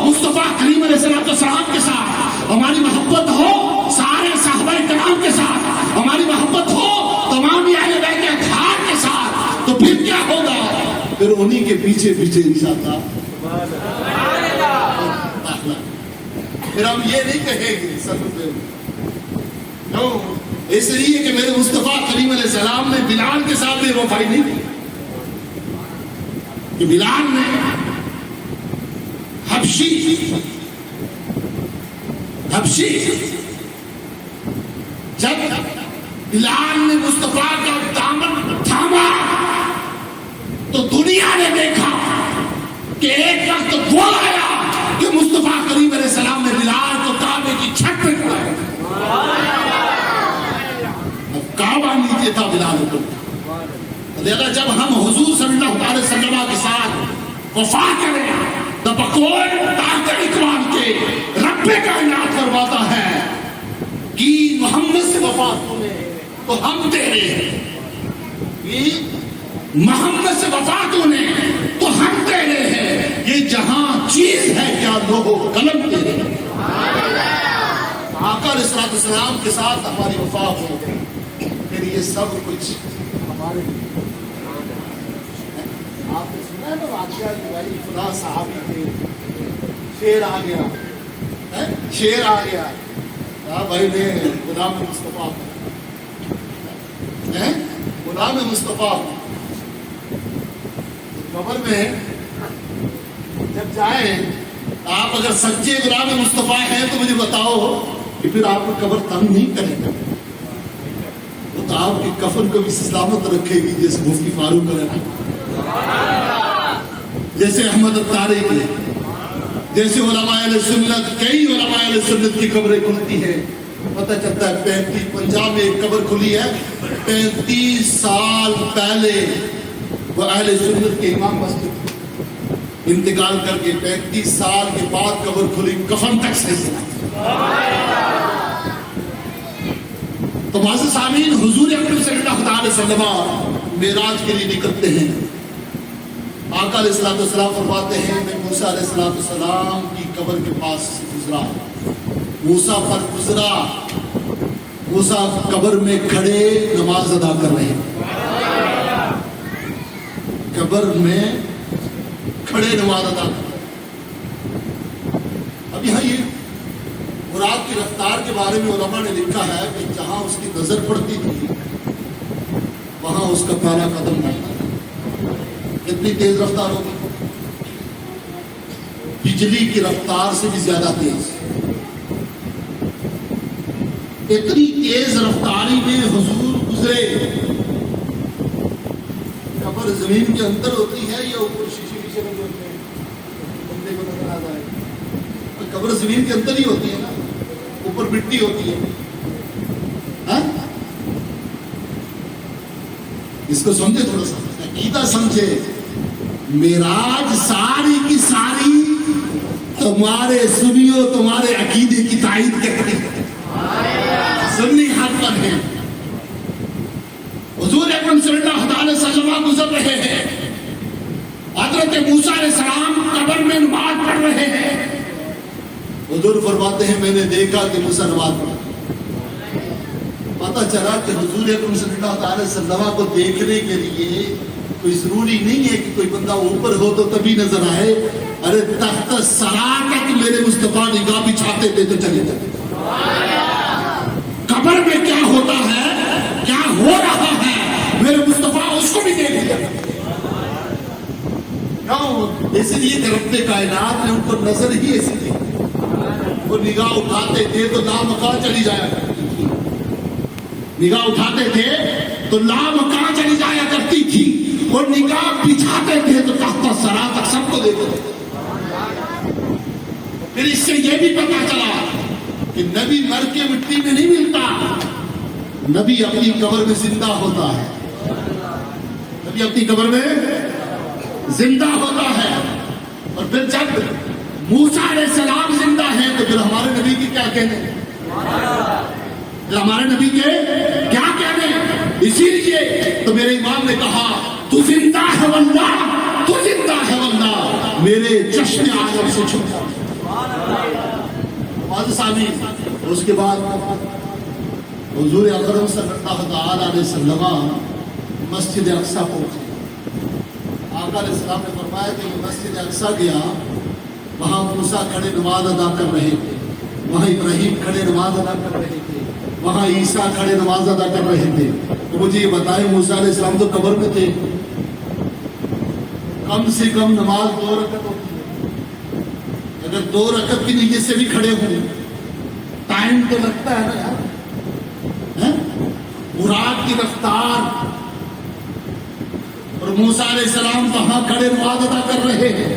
مصطفیٰ کریم علیہ السلام کے ساتھ, ہماری محبت ہو سارے صحابہ کرام کے ساتھ, ہماری محبت ہو تمام اہل بیت اطہار کے ساتھ. تو پھر کیا ہوگا؟ پھر انہی کے پیچھے پیچھے انشاءاللہ. پھر ہم یہ نہیں کہیں گے اس لیے کہ میرے مصطفیٰ کریم علیہ السلام نے بلال کے ساتھ بے وفائی نہیں کی. کہ بلال نے حبشی جب بلال نے مصطفیٰ کا دامن تھاما تو دنیا نے دیکھا کہ ایک وقت وہ آیا کہ مصطفیٰ کریم علیہ السلام نے بلال کو کعبے کی چھت پہ کھڑایا. اب کعبہ نیچے تھا بلال کو. جب ہم حضور صلی اللہ علیہ وسلم کے ساتھ وفا کریں تو بقول تحت اقبال کے رب کائنات فرماتا ہے کہ محمد سے وفا تمہیں تو ہم تیرے ہیں, محمد سے وفا تمہیں تو ہم تیرے ہیں. یہ جہاں چیز ہے کیا لوہو قلم تیرے. آقا علیہ السلام کے ساتھ ہماری وفا ہو پھر یہ سب کچھ ہمارے آپ نے سنا ہے نا واقعہ کہ بھائی خدا صحابی تھے, شیر آ گیا, شیر آ گیا, بھائی نے غلام مصطفیٰ, غلام مصطفیٰ قبر میں جب جائیں آپ اگر سچے غلام مصطفیٰ ہیں تو مجھے بتاؤ کہ پھر آپ کو قبر تنگ نہیں کرے گا. تو آپ کی کفن کو بھی سلامت رکھے گی جیسے مفتی فاروق کرے, جیسے احمد الطارق کی, جیسے علماء اہل سنت, کئی علماء اہل سنت کی قبریں کھلتی ہیں. پتہ چلتا ہے 35 پنجاب میں ایک قبر کھلی ہے 35 سال پہلے وہ اہل سنت کے امام مسجد انتقال کر کے 35 سال کے بعد قبر کھلی, کفن تک سے. تو معزز سامعین, حضور اکرم صلی اللہ علیہ وسلم معراج کے لیے نکلتے ہیں. آقا علیہ السلام فرماتے ہیں میں موسیٰ علیہ السلام کی قبر کے پاس سے گزرا, موسیٰ پر گزرا, موسیٰ قبر میں کھڑے نماز ادا کر رہے ہیں, قبر میں کھڑے نماز ادا کر رہے ہیں. اب یہاں یہ مراد کی رفتار کے بارے میں علماء نے لکھا ہے کہ جہاں اس کی نظر پڑتی تھی وہاں اس کا پہلا قدم ڈالتا. اتنی تیز رفتار ہوگی, بجلی کی رفتار سے بھی زیادہ تیز. اتنی تیز رفتاری میں حضور گزرے. قبر زمین کے اندر ہوتی ہے یا اوپر شیشے پیچھے لگے ہوتے ہیں بندے کو نظر آ جائے. قبر زمین کے اندر ہی ہوتی ہے نا, اوپر مٹی ہوتی ہے. اس کو سمجھے, تھوڑا سا عقیدہ سمجھے. معراج ساری کی ساری تمہارے سنیو تمہارے عقیدے کی تائید کرتے ہیں, سنی حق پر ہیں. حضور اکرم صلی اللہ علیہ وسلم گزر رہے ہیں, حضرت موسیٰ علیہ السلام قبر میں نماز پڑھ رہے ہیں. حضور فرماتے ہیں میں نے دیکھا کہ موسیٰ نماز پڑھا. پتہ چلا کہ حضور اکرم صلی اللہ علیہ وسلم کو دیکھنے کے لیے کوئی ضروری نہیں ہے کہ کوئی بندہ اوپر ہو تو تبھی نظر آئے. ارے تحت سرا تک میرے مصطفیٰ نگاہ بچھاتے تھے تو چلے جاتے. قبر میں کیا ہوتا ہے, کیا ہو رہا ہے, میرے مصطفیٰ اس کو بھی دیکھ لیا. اس لیے کہ رب کائنات نے ان کو نظر ہی ایسی دی. وہ نگاہ اٹھاتے تھے تو لامکان چلی جایا کرتی تھی, نگاہ اٹھاتے تھے تو لامکان چلی جایا کرتی تھی, اور نگاہ بچھاتے تھے تو تحت سرا تک سب کو دیکھتے تھے. پھر اس سے یہ بھی پتا چلا کہ نبی مر کے مٹی میں نہیں ملتا, نبی اپنی قبر میں زندہ ہوتا ہے. نبی اپنی قبر میں زندہ ہوتا ہے. اور پھر جب موسیٰ علیہ السلام زندہ ہیں تو پھر ہمارے نبی کی کیا کہنے، پھر ہمارے نبی کے کیا کہنے؟ اسی لیے تو میرے امام نے کہا تو زندہ ہے واللہ، تو زندہ ہے واللہ، میرے جشن آدم سے چھپا سامی۔ اس کے بعد حضور اکرم صلی اللہ تعالیٰ علیہ وسلم مسجد اقصی پہنچے۔ آقا علیہ السلام نے فرمایا کہ میں مسجد اقصی گیا، وہاں موسیٰ کھڑے نماز ادا کر رہے تھے، وہاں ابراہیم کھڑے نماز ادا کر رہے تھے، وہاں عیسیٰ کھڑے نماز ادا کر رہے تھے۔ تو مجھے یہ بتائیں موسیٰ علیہ السلام تو قبر میں تھے، کم سے کم نماز 2 رکعت ہوتی ہے، اگر 2 رکعت کی نیت سے بھی کھڑے ہوں ٹائم تو لگتا ہے نا یار، مراد کی رفتار۔ اور موسیٰ علیہ السلام وہاں کھڑے نماز ادا کر رہے ہیں،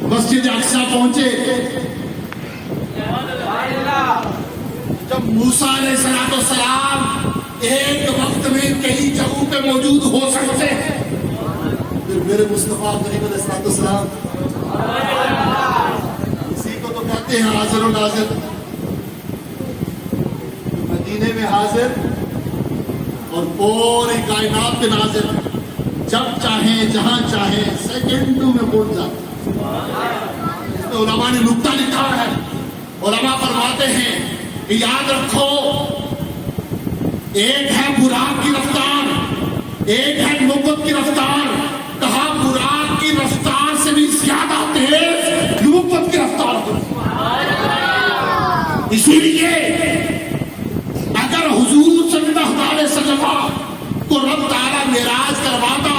مسجد اقصی پہنچے۔ جب موسیٰ علیہ السلام ایک وقت میں کئی جگہوں پہ موجود ہو سکتے ہیں، پھر میرے مصطفیٰ کریم علیہ السلام اسی کو تو کہتے ہیں حاضر و ناظر، مدینے میں حاضر اور پوری کائنات پہ ناظر، جب چاہیں جہاں چاہیں سیکنڈوں میں پہنچ جاتے ہیں۔ اس میں علماء نے نکتہ لکھا ہے، علماء فرماتے ہیں کہ یاد رکھو ایک ہے براق کی رفتار، ایک ہے نبوت کی رفتار، کہا براق کی رفتار سے بھی زیادہ تیز نبوت کی رفتار ہوتی ہے۔ اسی لیے اگر حضور صلی اللہ علیہ وسلم کو رب تعالیٰ معراج کرواتا،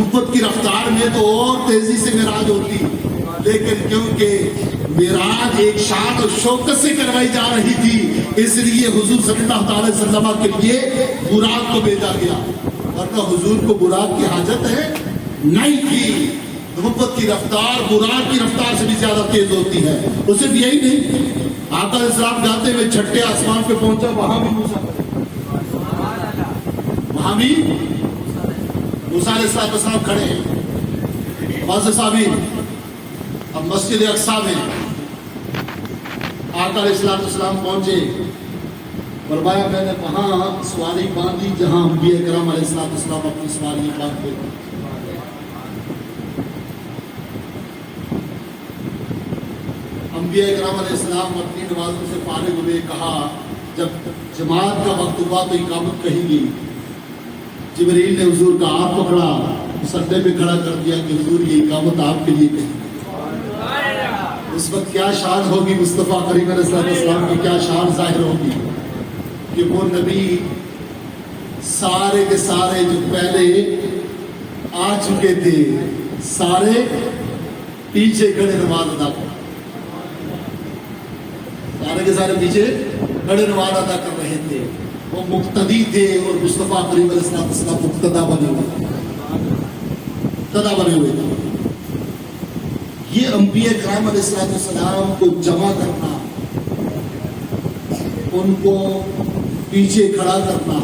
نبوت کی رفتار میں تو اور تیزی سے معراج ہوتی، لیکن کیونکہ معراج ایک شان اور شوکت سے کروائی جا رہی تھی، اس لیے حضور صلی اللہ علیہ وسلم کے لیے براق کو بھیجا گیا، ورنہ حضور کو براق کی حاجت ہے نہیں تھی۔ نبوت کی رفتار براق کی رفتار سے بھی زیادہ تیز ہوتی ہے۔ اور صرف یہی نہیں، آقا علیہ السلام جاتے ہوئے چھٹے آسمان پہ پہنچا، وہاں بھی موسیٰ علیہ السلام کھڑے ہیں۔ معزز صاحبین، اب مسجد اقصی میں آقا علیہ السلام پہنچے، فرمایا میں نے وہاں سواری باندھی جہاں انبیاء کرام علیہ السلام اپنی سواری باندھتے تھے۔ انبیاء کرام علیہ السلام اپنی نمازوں سے فارغ ہوئے، کہا جب جماعت کا وقت ہوا تو اقامت کہی گئی۔ جبریل نے حضور کا ہاتھ پکڑا، سردے پہ کھڑا کر دیا کہ حضور یہ اقامت آپ کے لیے کہی۔ اس وقت کیا شان ہوگی مصطفیٰ کریم علیہ السلام کی، کیا شان ظاہر ہوگی کہ وہ نبی سارے کے سارے جو پہلے آ چکے تھے سارے پیچھے کھڑے نماز ادا کر، سارے کے سارے پیچھے کھڑے نماز ادا کر رہے تھے، وہ مقتدی تھے اور مصطفیٰ کریم علیہ السلام مقتدا بنے ہوئے تھے۔ یہ انبیاء کرام علیہ السلام کو جمع کرنا، ان کو پیچھے کھڑا کرنا،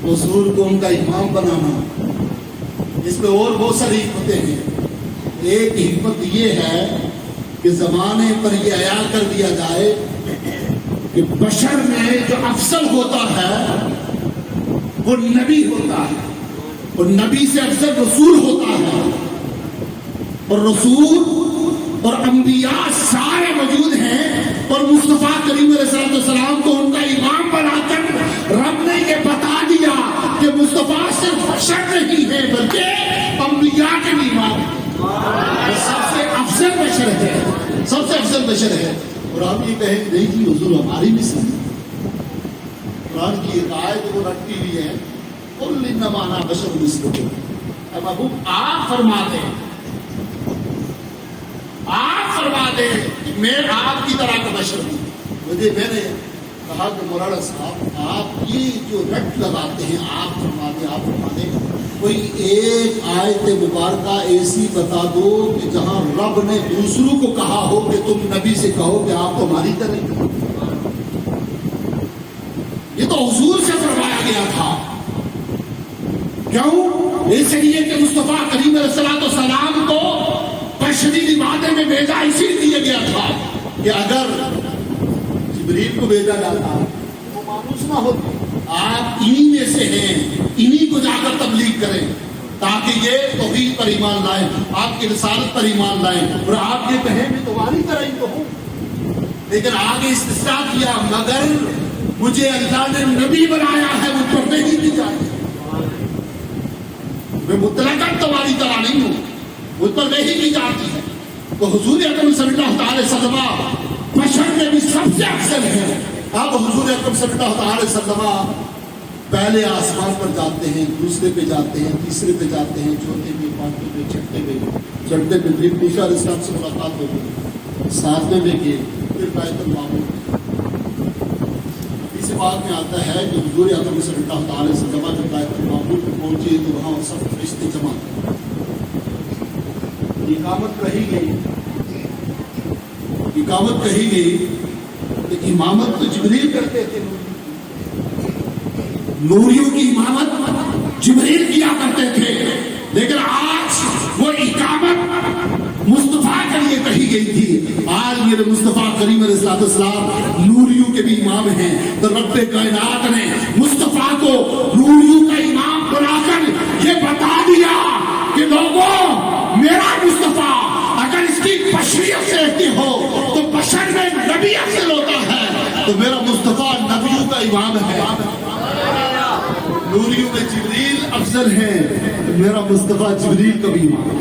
حضور کو ان کا امام بنانا، اس میں اور بہت ساری حکمتیں ہیں۔ ایک حکمت یہ ہے کہ زمانے پر یہ عیاں کر دیا جائے کہ بشر میں جو افضل ہوتا ہے وہ نبی ہوتا ہے، اور نبی سے افضل رسول ہوتا ہے، اور رسول اور انبیاء سارے موجود ہیں، اور مصطفیٰ کریم علیہ السلام کو ان کا امام بنا کر رب نے یہ بتا دیا کہ مصطفیٰ صرف بشر نہیں ہے بلکہ انبیاء کے بھی امام ہیں، سب سے افضل بشر ہے، سب سے افضل بشر ہے۔ اور آپ یہ کہیں کہ نہیں جی حضور ہماری بھی سن، قرآن کی ایک آیت وہ رکھتی ہوئی ہے، قُلْ إِنَّمَا أَنَا بَشَرٌ مِثْلُكُمْ، اب محبوب آپ فرما دیں کہ میں آپ کی طرح کا بشر ہوں۔ مجھے میں نے کہا کہ مولانا صاحب آپ یہ جو رٹ لگاتے ہیں آپ فرما دیں، کوئی ایک آیت مبارکہ ایسی بتا دو کہ جہاں رب نے دوسروں کو کہا ہو کہ تم نبی سے کہو کہ آپ تو ہماری طرح۔ یہ تو حضور سے فرمایا گیا تھا، کیوں؟ اس لیے کہ مصطفیٰ کریم علیہ السلام کو شدید وعدے میں بھیجا اسی لیے گیا تھا کہ اگر جبریل کو بھیجا جاتا وہ مانوس نہ ہوتے. آپ انہی میں سے ہیں, انہی کو جا کر تبلیغ کریں تاکہ یہ توحید پر ایمان لائیں, آپ کی رسالت پر ایمان لائیں, اور آپ یہ کہیں میں تمہاری طرح ہی تو ہوں. لیکن آگے استثناء کیا, مگر مجھے اللہ نے نبی بنایا ہے, مجھ پر نہیں کی جائے. میں مطلقاً تمہاری طرح نہیں ہوں, مجھ پر نہیں کی جاتی ہے. تو حضور اکرم صلی اللہ تعالی وسلم بشر میں بھی سب سے افضل ہے. اب حضور اکرم صلی اللہ تعالی وسلم پہلے آسمان پر جاتے ہیں, دوسرے پہ جاتے ہیں, تیسرے پہ جاتے ہیں, چوتھے پہ, پانچویں پہ, چھٹے پہ, چڑھتے پہ پھر موسیٰ علیہ السلام سے ملاقات ہو گئی, ساتویں میں گئے, پھر بیت المعمور. اس بات میں آتا ہے کہ حضور اکرم صلی اللہ تعالی وسلم جب بیت المعمور پہ پہنچے تو وہاں سب فرشتے جمع, اقامت کہی گئی, اقامت کہی گئی. امامت تو جبریل کرتے تھے, نوریوں کی امامت جبریل کیا کرتے تھے, لیکن آج وہ اقامت مصطفیٰ کے لیے کہی گئی تھی. آج میرے مصطفیٰ کریم علیہ السلام نوریوں کے بھی امام ہیں, تو رب کائنات نے مصطفیٰ کو نوریوں کا امام بنا کر یہ بتا دیا کہ لوگوں میرا مصطفیٰ اگر اس کی بشریت سے اہتی ہو تو بشر میں نبی افضل ہوتا ہے, تو میرا مصطفیٰ نبیوں کا امام ہے. نوریوں میں جبریل افضل ہے, میرا مصطفیٰ جبریل کا بھی امام ہے.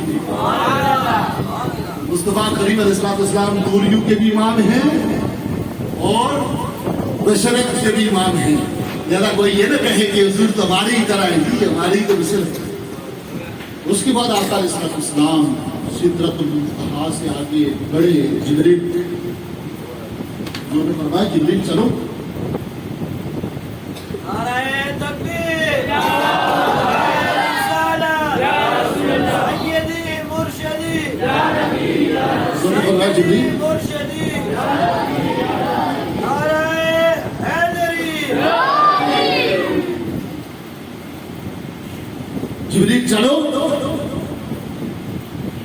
مصطفیٰ کریم علیہ السلام نوریوں کے بھی امام ہیں اور بشرت کے بھی امام ہیں. لہذا کوئی یہ نہ کہے کہ حضور تو ہماری ہی طرح ہے, ہماری تو بشرت. اس کے بعد آقا علیہ السلام سدرۃ المنتہا سے آگے بڑے. جبریل انہوں نے فرمایا جبریل چلو. جبریل جبریل چلو.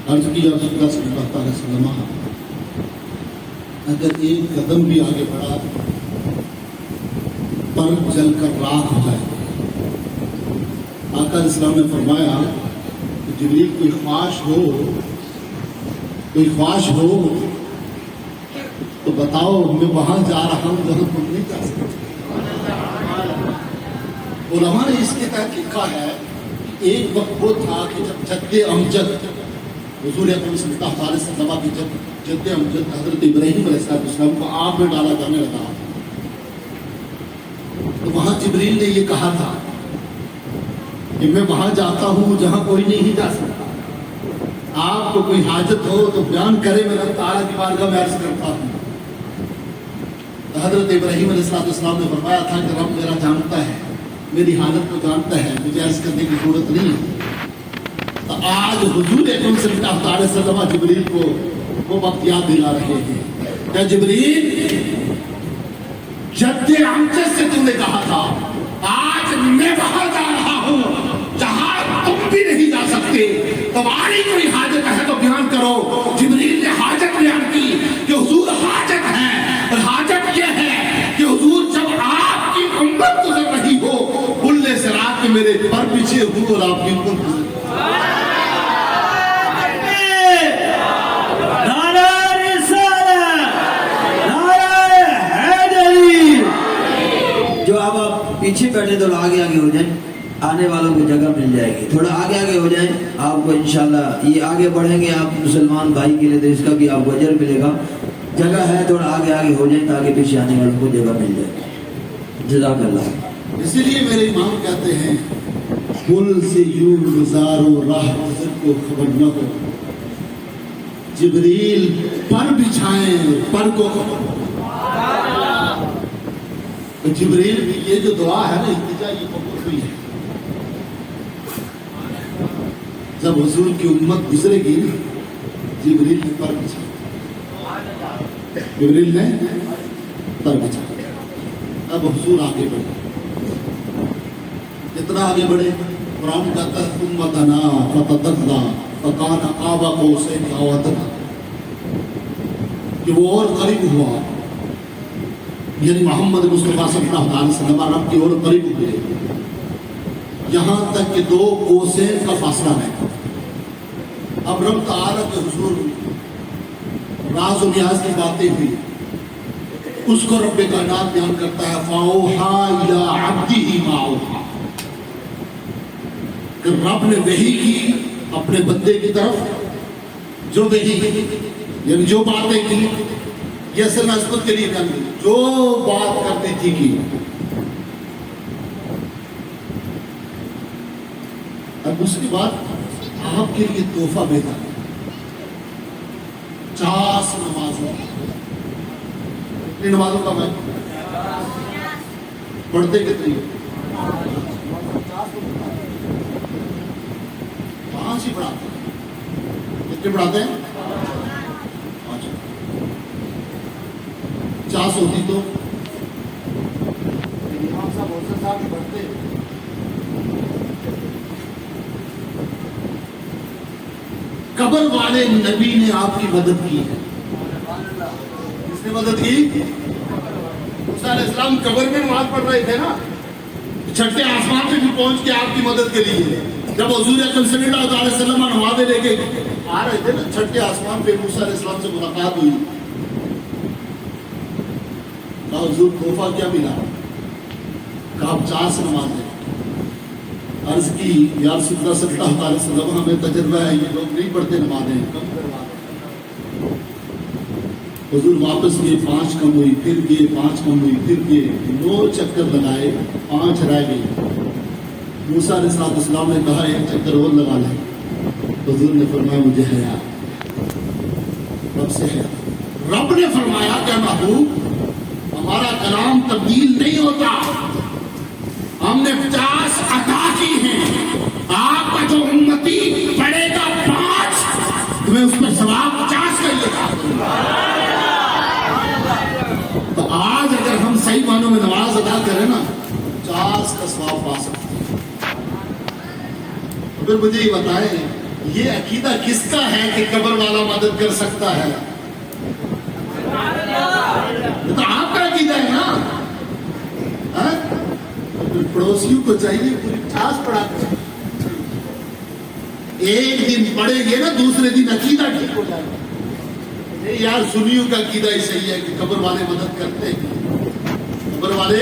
عرض کی رسول اللہ صلی اللہ تعالی وسلم اگر ایک قدم بھی آگے بڑھا پر جل کر راکھ ہو جائے. آقا علیہ السلام نے فرمایا کہ جبریل کوئی خواہش ہو تو بتاؤ, میں وہاں جا رہا ہوں جہاں تم نہیں جا سکتے. علماء نے اس کے تحت لکھا ہے کہ ایک وقت وہ تھا کہ جب جد امجد حضور اکرم صلی اللہ علیہ وسلم کی جد امجد حضرت ابراہیم علیہ السلام کو آگ میں ڈالا جانے لگا, تو وہاں جبریل نے یہ کہا تھا کہ میں وہاں جاتا ہوں جہاں کوئی نہیں جا سکتا. آپ کو کوئی حاجت ہو تو بیان کرے, میں رب تعالیٰ کی بارگاہ میں عرض کرتا ہوں. حضرت ابراہیم علیہ السلام نے فرمایا تھا کہ رب میرا جانتا ہے, میری حالت کو جانتا ہے, مجھے عرض کرنے کی ضرورت نہیں ہے. تو آج حضور اکرم صلی اللہ علیہ وسلم جبریل کو وہ وقت یاد دلا رہے ہیں کہ جبریل جد امجد سے تم نے کہا تھا, آج میں وہاں جا رہا ہوں جہاں تم بھی نہیں جا سکتے. تمہاری کوئی حاجت ہے تو بیان کرو. جبریل نے حاجت بیان کی کہ حضور حاجت ہے, اور حاجت یہ ہے کہ حضور جب آپ کی امت گزر رہی ہو, پل صراط کے میرے پر پیچھے ہوں اور آپ کی امت گزر. جو اب آپ پیچھے بیٹھے تو آگے آگے ہو جائیں, آنے والوں کو جگہ مل جائے گی. تھوڑا آگے آگے ہو جائیں, آپ کو انشاءاللہ یہ آگے بڑھیں گے آپ مسلمان بھائی کے لیے تو اس کا بھی آپ کو اجر ملے گا. جگہ ہے, تھوڑا آگے آگے ہو جائیں تاکہ پیچھے آنے والوں کو جگہ مل جائے. جزاک اللہ. اسی لیے میرے امام کہتے ہیں پل سے یوں گزارو راہ گزر کو خبر نہ ہو, جبریل پر بچھائیں پر کو خبر. جبریل کی یہ جو دعا ہے نا, التجا, یہ قبول ہوئی ہے. جب حضور کی امت گزرے گی جبریل نے پر بچھا, جبریل نے پر بچھا. اب حضور آگے بڑھے, کتنا آگے بڑھے. قرآن کہتا ہے ثم دنا فتدلا فکان قاب قوسین او ادنی، کہ وہ اور قریب ہوا، یعنی محمد مصطفیٰ صلی اللہ علیہ وسلم رب کی اور قریب ہوئے، یہاں تک کہ 2 قوسین کا فاصلہ ہے۔ اب رب تعالیٰ کے حضور راز و نیاز کی باتیں ہوئی، اس کو رب کائنات بیان کرتا ہے فَأَوْحَىٰ إِلَىٰ عَبْدِهِ مَا أَوْحَىٰ، کہ رب نے وحی کی اپنے بندے کی طرف جو وحی کی، یعنی جو باتیں کی، یہ اصل نسبت کے لیے کرنی، جو بات کرنی تھی کی۔ اب اس کے بعد آپ کے لیے تحفہ بھیجا 50 نمازوں، کتنی نمازوں کا میں پڑھتے کتنی؟ 5 ہی پڑھاتے ہیں، کتنے پڑھاتے ہیں؟ 50 ہوتی تو امام صاحب حسن صاحب بھی پڑھتے۔ قبر والے نبی نے آپ کی مدد کی ہے۔ کس نے مدد کی؟ موسیٰ علیہ السلام قبر میں نماز پڑھ رہے تھے نا، چھٹے آسمان پہ بھی پہنچ کے آپ کی مدد کے لیے، جب حضور اکرم صلی اللہ علیہ وسلم نمازیں لے کے آ رہے تھے نا چھٹے آسمان پہ، موسیٰ علیہ السلام سے ملاقات ہوئی، کہا حضور تحفہ کیا ملا؟ کہا 50 نمازیں۔ عرض کی یا رسول اللہ صلی اللہ علیہ وسلم ہمیں تجربہ ہے یہ لوگ نہیں پڑھتے نمازیں، کم کروا دیں۔ حضور واپس گئے، 5 کم ہوئی، پھر گئے، 5 کم ہوئی، پھر گئے، 9 چکر لگائے، 5 رہ گئی۔ موسیٰ علیہ السلام نے کہا 1 چکر اور لگا لیں۔ حضور نے فرمایا مجھے حیا، رب سے حیا۔ رب نے فرمایا کہ محبوب ہمارا کلام تبدیل نہیں ہوتا، ہم نے 50 عطا کی ہیں، آپ کا جو امتی پڑھے گا 5 تمہیں اس پر ثواب 50 کا لکھا دوں گا۔ تو آج اگر ہم صحیح معنوں میں نماز ادا کریں نا 50 کا ثواب پا سکتے ہیں۔ پھر مجھے یہ بتائیں یہ عقیدہ کس کا ہے کہ قبر والا مدد کر سکتا ہے؟ یہ تو آپ کا عقیدہ ہے نا۔ پڑوسیوں کو چاہیے پوری 50 پڑھا کر، ایک دن پڑھیں گے نا دوسرے دن عقیدہ ٹھیک ہو جائے گا۔ یار سنیوں کا عقیدہ ہی صحیح ہے کہ قبر والے مدد کرتے ہیں، قبر والے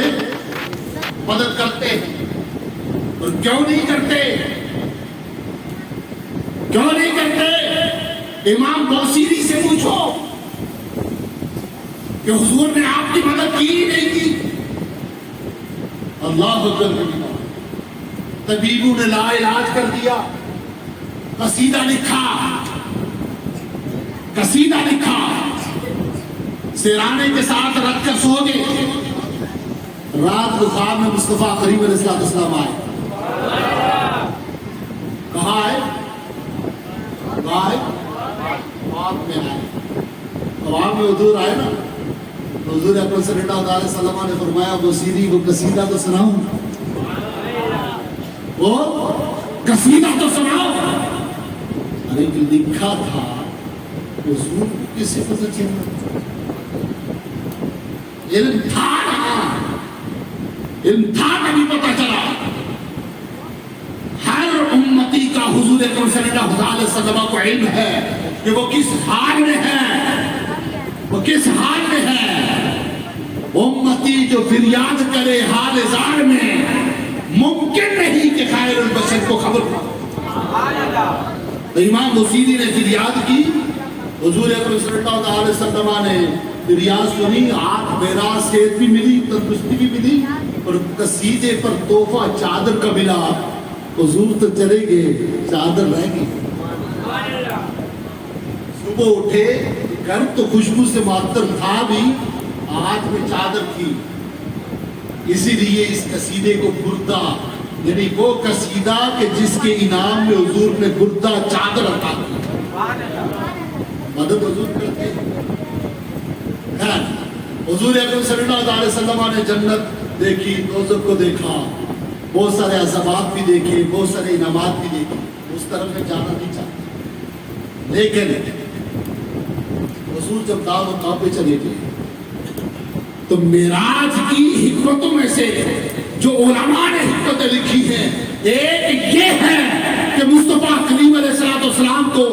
مدد کرتے ہیں، اور کیوں نہیں کرتے؟ کیوں نہیں کرتے؟ امام بوصیری سے پوچھو کہ حضور نے آپ کی مدد کی ہی نہیں کی۔ اللہ اکبر، طبیبوں نے لا علاج کر دیا، قصیدہ لکھا، سیرانے کے ساتھ رکھ کر سو گئے۔ رات کو خواب میں مصطفیٰ کریم علیہ السلام آئے۔ کہاں آئے؟ خواب میں آئے۔ خواب میں حضور آئے نا، حضور اکرم صلی اللہ علیہ وسلم نے فرمایا بصیری وہ قصیدہ تو سناؤ، وہ قصیدہ تو سناؤ۔ ارے جو لکھا تھا حضور کس سے پتہ چلا؟ علم تھا کبھی پتہ چلا۔ ہر امتی کا حضور اکرم صلی اللہ علیہ وسلم کو علم ہے کہ وہ کس حال میں ہے، وہ کس حال میں ہے۔ امتی جو فریاد کرے حال زار میں، ممکن نہیں کہ خیر البشر کو خبر پا۔ تو امام بصیری نے فریاد کی، حضور اکرم صلی اللہ علیہ وسلم نے فریاد سنی، آنکھ بیراز، صحت بھی ملی، تندرستی بھی ملی، اور قصیدے پر تحفہ چادر کا ملا۔ حضور تو چلے گئے، چادر رہ گئی۔ صبح اٹھے، گھر تو خوشبو سے معطر تھا بھی، ہاتھ میں چادر تھی۔ اسی لیے اس قصیدے کو بردہ، یعنی وہ قصیدہ کہ جس کے انعام میں حضور نے بردہ چادر عطا کی۔ مدد حضور کرتے ہیں۔ حضور اکرم صلی اللہ علیہ وسلم نے جنت دیکھی، دوزخ کو دیکھا، بہت سارے عذابات بھی دیکھے، بہت سارے انعامات بھی دیکھے، اس طرف میں جانا نہیں چاہتے۔ لیکن حضور جب دار مقام پہ چلے گئے تو معراج کی حکمتوں میں سے جو علماء نے حکمتیں لکھی ہیں ایک یہ ہے کہ مصطفیٰ کریم علیہ السلام کو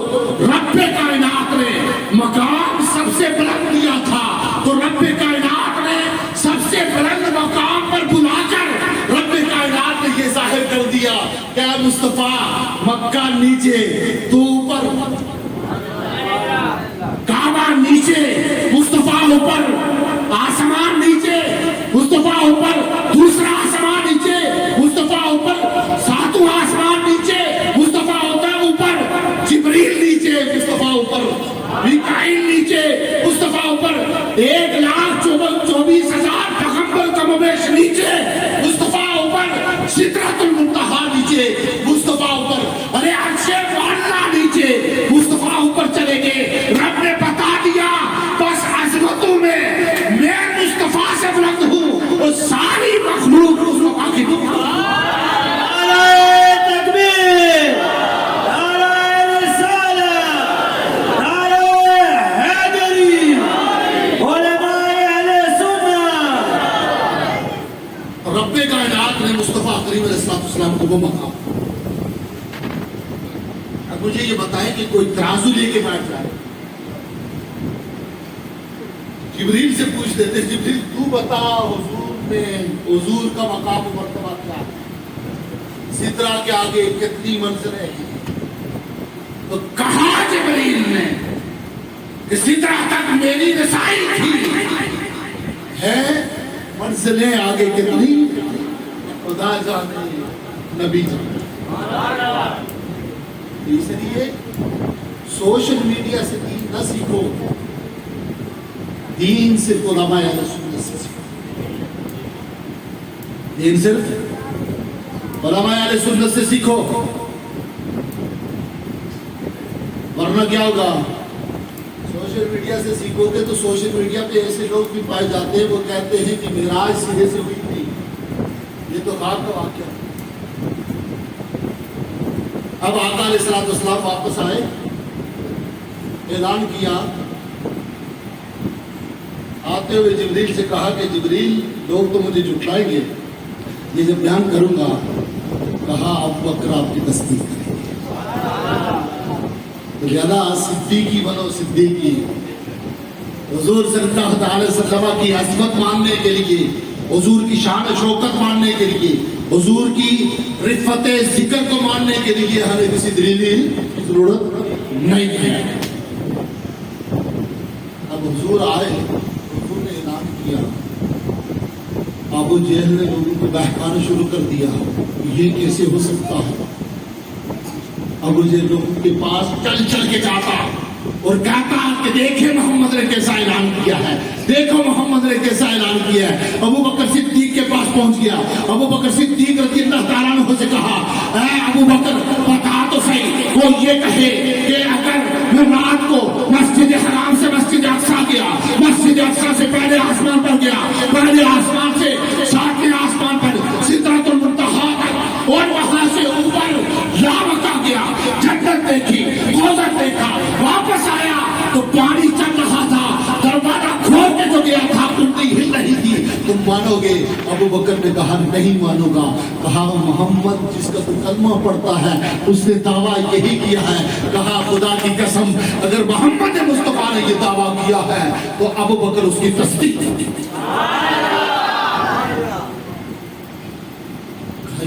رب کائنات نے مقام سب سے بلند دیا تھا، تو رب کائنات نے سب سے بلند مقام پر بلا کر رب کائنات نے یہ ظاہر کر دیا کہ اے مصطفیٰ مکہ نیچے تو اوپر، کعبہ نیچے، مصطفیٰ اوپر، آسمان نیچے، مصطفیٰ اوپر، دوسرا آسمان نیچے، مصطفیٰ اوپر، ساتواں آسمان نیچے، مصطفیٰ اوپر، جبریل نیچے، مصطفیٰ اوپر، میکائیل نیچے، مصطفیٰ اوپر، 1,24,000 پیغمبر کم و بیش نیچے، مصطفیٰ اوپر، سدرۃ المنتہا نیچے، مصطفیٰ اوپر، ارے عرش معلیٰ نیچے، مصطفیٰ اوپر چلے گئے۔ رب نے بتا دیا بس عظمتوں میں میں مصطفیٰ سے بلند ہوں، اور ساری مخلوق مصطفیٰ کی نعرہ تکبیر، نعرہ رسالت، نعرہ حیدری، علماء اہل سنت۔ رب کائنات نے مصطفیٰ کریم علیہ السلام کو وہ مقام۔ اب مجھے یہ بتائیں کہ کوئی ترازو لے کے بیٹھ جائے، جبریل سے پوچھ دیتے جبریل تو بتا حضور میں حضور کا مقام و مرتبہ کیا ہے، سدرہ کے آگے کتنی منزلیں ہیں؟ تو کہا جبریل نے کہ سدرہ تک میری رسائی تھی، ہے منزلیں آگے کتنی خدا جانے نبی جانے۔ اس لیے سوشل میڈیا سے دین نہ سیکھو، دین صرف علماء اہل سنت سے سیکھو، دین صرف علماء اہل سنت سے سیکھو، ورنہ کیا ہوگا؟ سوشل میڈیا سے سیکھو گے تو سوشل میڈیا پہ ایسے لوگ بھی پائے جاتے ہیں وہ کہتے ہیں کہ معراج سیدھے سے ہوئی تھی، یہ تو خواب کا واقعہ۔ اب آقا علیہ السلام واپس آئے، اعلان کیا، آتے ہوئے جبریل سے کہا کہ جبریل لوگ تو مجھے جھٹلائیں گے، یہ جب بیان کروں گا، کہا ابو بکر آپ کی تصدیق کریں گے، تو زیادہ صدیقی بنو، صدیقی۔ حضور صلی اللہ علیہ وسلم کی عظمت ماننے کے لیے، حضور کی شان و شوکت ماننے کے لیے، حضور کی رفت ذکر کو ماننے کے لیے ہمیں کسی دلیل کی ضرورت نہیں ہے۔ اب حضور آئے، حضور نے اعلان کیا، ابو جہل نے لوگوں کو بہکانا شروع کر دیا، یہ کیسے ہو سکتا ہے؟ ابو جہل لوگوں کے پاس چل چل کے جاتا اور کہتا کہ دیکھیں محمد نے کیسا اعلان کیا ہے، دیکھو محمد نے کیسا اعلان کیا ہے۔ ابو بکر صدیق کے پاس پہنچ گیا، ابو بکر صدیق رضی اللہ تعالیٰ عنہ سے کہا، اے ابو بکر بتا تو صحیح، وہ یہ کہے کہ اگر وہ رات کو مسجد حرام سے مسجد اقصیٰ گیا، مسجد اقصیٰ سے پہلے آسمان پر گیا، پہلے آسمان سے ساتویں آسمان پر سدرۃ المنتہا تک، اور وہاں سے اوپر لامکہ گیا، جنت دیکھی، دوزخ دیکھا، واپس آیا تو پانی چل رہا تھا، دروازہ کھول کے جو گیا تھا کنڈی ہل رہی تھی، تم مانو گے؟ ابو بکر نے کہا نہیں مانوں گا۔ کہا محمد جس کا تو کلمہ پڑھتا ہے اس نے دعویٰ یہی کیا ہے۔ کہا خدا کی قسم اگر محمد مصطفیٰ نے یہ دعویٰ کیا ہے تو ابو بکر اس کی تصدیق کرتے ہیں۔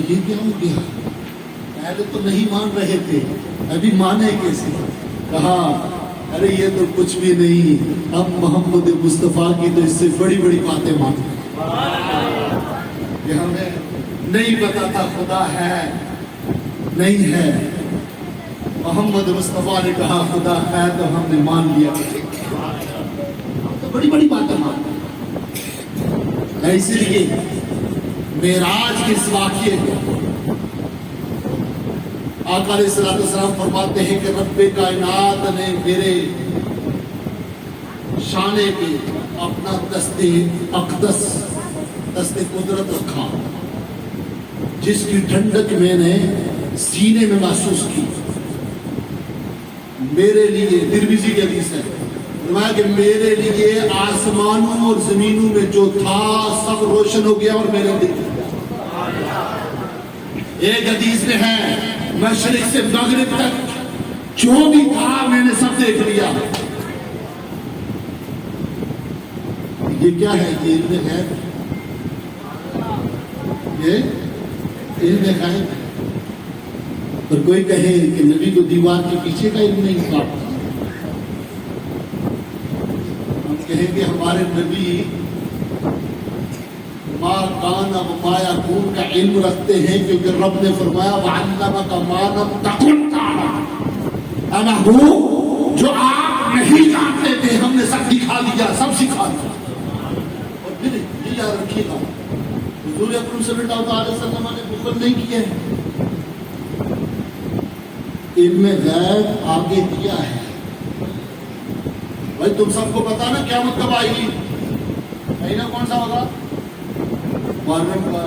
یہ کیا ہو گیا؟ پہلے تو نہیں مان رہے تھے، ابھی مانے کیسے؟ کہا ارے یہ تو کچھ بھی نہیں، اب محمد مصطفیٰ کی تو اس سے بڑی بڑی باتیں مانتے ہیں کہ ہمیں نہیں پتا تھا خدا ہے نہیں ہے۔ محمد مصطفیٰ نے کہا خدا ہے تو ہم نے مان لیا، تو بڑی بڑی باتیں مانتے ہیں۔ اسی لیے معراج کے اس واقعے کو آقا علیہ السلام فرماتے ہیں کہ رب کائنات نے میرے شانے پہ اپنا دست اقدس، دست قدرت رکھا، جس کی ٹھنڈک میں نے سینے میں محسوس کی۔ میرے لیے ترمذی کی حدیث ہے، فرمایا کہ میرے لیے آسمانوں اور زمینوں میں جو تھا سب روشن ہو گیا اور میں نے دیکھ لیا۔ ایک حدیث میں ہے مشرق سے مغرب تک جو بھی تھا میں نے سب دیکھ لیا۔ یہ کیا ہے؟ یہ علم غیب، یہ علم غیب۔ اور کوئی کہے کہ نبی کو دیوار کے پیچھے کا علم نہیں تھا، ہم کہیں گے ہمارے نبی ما کان و ما یکون کا علم رکھتے ہیں، کیونکہ رب نے فرمایا وعلمک ما لم تکن تعلم، انا ہوں جو آپ نہیں جانتے تھے ہم نے سب دکھا دیا، سب سکھا دیا۔ اور پھر یہ یاد رکھیے گا حضور اکرم صلی اللہ علیہ وسلم نے بخل نہیں کیا ہے، علم غیب آگے دیا ہے۔ بھائی تم سب کو پتا نا قیامت کب آئے گی؟ مہینہ کون سا ہوگا؟ محرم کا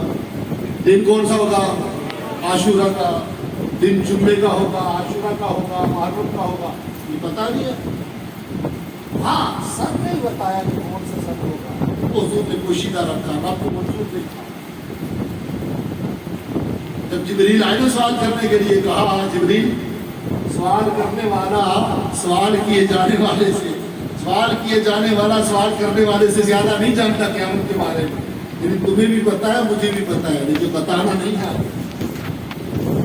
دن کون سا ہوگا؟ عاشورہ کا دن، جمعے کا ہوگا، عاشورہ کا ہوگا، محرم کا ہوگا، یہ پتا نہیں ہے۔ ہاں سب نے بتایا کہ کون سا سب ہوگا، حضور نے پوشیدہ رکھا، رب کو منظور دیکھا۔ جب جبریل آئے نا سوال کرنے کے لیے، کہا جبریل سوال کرنے والا سوال کیے جانے والے سے، سوال کیے جانے والا سوال کرنے والے سے زیادہ نہیں جانتا قیامت کے بارے میں، یعنی تمہیں بھی پتا ہے مجھے بھی پتا ہے، لیکن بتانا نہیں ہے،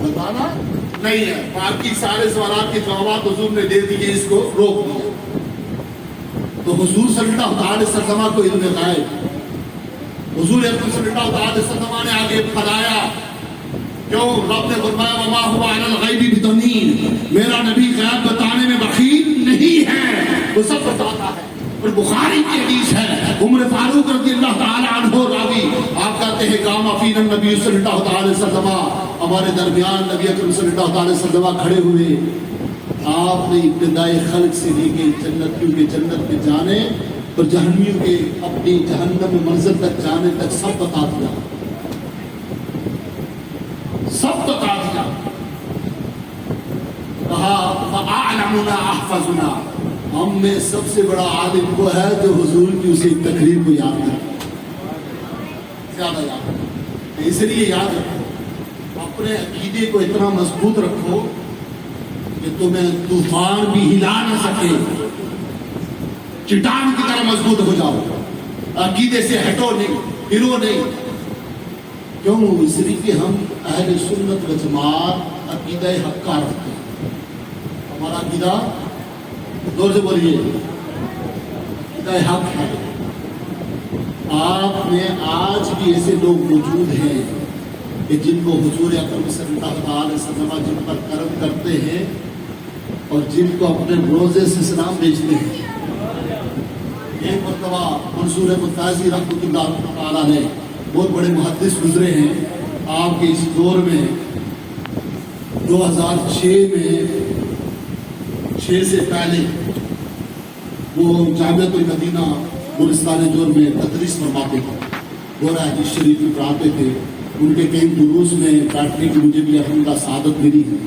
بتانا نہیں ہے۔ باقی سارے سوالات کے جوابات حضور نے دے دیے، اس کو روک دیا۔ تو حضور صلی اللہ علیہ وسلم کو علم غیب، حضور صلی اللہ علیہ وسلم نے آگے پھیلایا، کیوں؟ رب نے فرمایا وما هو علی الغیب بضنین، میرا نبی غیب بتانے میں بخیل نہیں ہے، وہ سب بتاتا ہے۔ اور بخاری کی حدیث ہے، عمر فاروق رضی اللہ تعالی عنہ راوی، آپ کہتے ہیں قام فینا النبی صلی اللہ علیہ وسلم، ہمارے درمیان نبی اکرم صلی اللہ علیہ وسلم کھڑے ہوئے، آپ نے ابتدائی خلق سے لے کے جنتیوں کے جنت میں جانے اور جہنمیوں کے اپنی جہنم منزل تک جانے تک سب بتا دیا، سب بتا دیا۔ کہا فَأَعْلَمُنَا أَحْفَظُنَا، ہم میں سب سے بڑا عالم وہ ہے جو حضور کی اسی تقریر کو یاد کرے، زیادہ یاد کرے۔ اس لیے یاد رکھو، اپنے عقیدے کو اتنا مضبوط رکھو کہ تمہیں طوفان بھی ہلا نہ سکے، چٹان کی طرح مضبوط ہو جاؤ، عقیدے سے ہٹو نہیں، ہلو نہیں۔ کیوں؟ اس لیے کہ ہم اہل سنت و جماعت عقیدہ حق کا رکھتے ہیں، ہمارا عقیدہ زور سے بولیے عقیدہ حق ہے۔ آپ میں آج بھی ایسے لوگ موجود ہیں کہ جن کو حضور اکرم صلی اللہ علیہ وسلم جن پر کرم کرتے ہیں اور جن کو اپنے روزے سے سلام بھیجتے ہیں۔ ایک مرتبہ منصور متازی رحمۃ اللہ تعالیٰ نے، بہت بڑے محدث گزرے ہیں آپ کے اس دور میں، 2006 میں، 6 سے پہلے وہ جامعۃ المدینہ گلستان جور میں تدریس فرماتے تھے، گورا حدیث شریف کی پڑھاتے تھے۔ ان کے کئی دروس میں بیٹھنے کی مجھے بھی الحمدللہ سعادت ملی ہے۔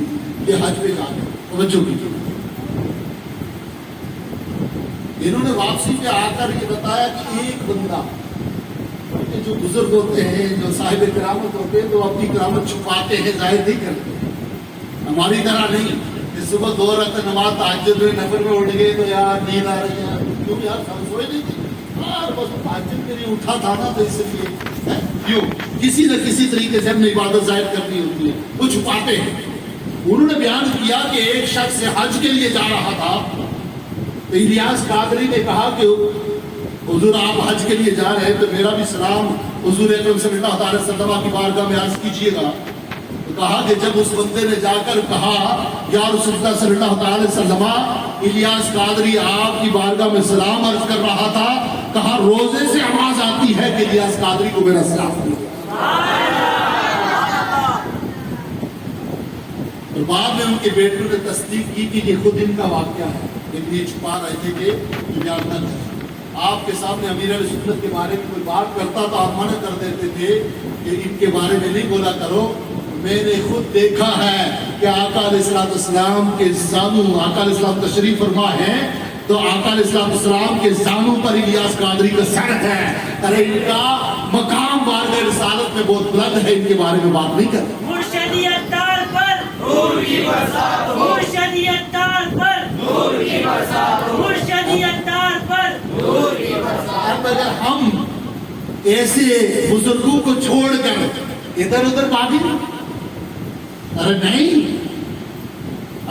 یہ حج پہ جا کے توجہ کیجیے، انہوں نے واپسی پہ آ کر یہ بتایا کہ ایک بندہ، جو بزرگ ہوتے ہیں، جو صاحب کرامت ہوتے ہیں، تو اپنی کرامت چھپاتے ہیں، ظاہر نہیں کرتے، ہماری طرح نہیں کہ صبح 2 رکعت نماز تہجد میں نفل میں اٹھ گئے تو یار نیند آ رہی ہے، کیوں یار ہم سوئے نہیں تھے، یار بس تہجد کے لیے اٹھا تھا نا، تو اس لیے کیوں کسی نہ کسی طریقے سے ہم نے عبادت ظاہر کرنی ہوتی ہے، وہ چھپاتے ہیں۔ انہوں نے بیان کیا کہ ایک شخص حج کے لیے جا رہا تھا، تو الیاس قادری نے کہا کہ حضور آپ حج کے لیے جا رہے ہیں تو میرا بھی سلام حضور اکرم صلی اللہ علیہ وسلم کی بارگاہ میں عرض کیجیے گا۔ تو کہا کہ جب اس بندے نے جا کر کہا یا رسول اللہ صلی اللہ علیہ وسلم، الیاس قادری آپ کی بارگاہ میں سلام عرض کر رہا تھا، کہا روزے سے آواز آتی ہے کہ الیاس قادری کو میرا سلام دیا۔ اور بعد میں ان کے بیٹوں نے تصدیق کی کہ یہ خود ان کا واقعہ ہے، لیکن یہ چھپا رہے تھے کہ دنیا نہ کرے۔ آپ کے سامنے امیر علیہ سنت کے بارے میں کوئی بات کرتا تو آپ منع کر دیتے تھے کہ ان کے بارے میں نہیں بولا کرو، میں نے خود دیکھا ہے کہ آقا علیہ السلام کے زانوں، آقا علیہ السلام تشریف فرما ہے تو آقا علیہ السلام کے زانوں پر الیاس قادری کا سر ہے. ارے ان کا مقام وارد رسالت میں بہت بلند ہے، ان کے بارے میں بات نہیں کرتے. مرشدیت دار پر نور کی برسات ہو، مرشدیت دار پر نور کی برسات ہو، مرشدیت دار پر نور کی برسات ہو. اگر ہم ایسے بزرگوں کو چھوڑ کر ادھر ادھر باتیں، ارے نہیں،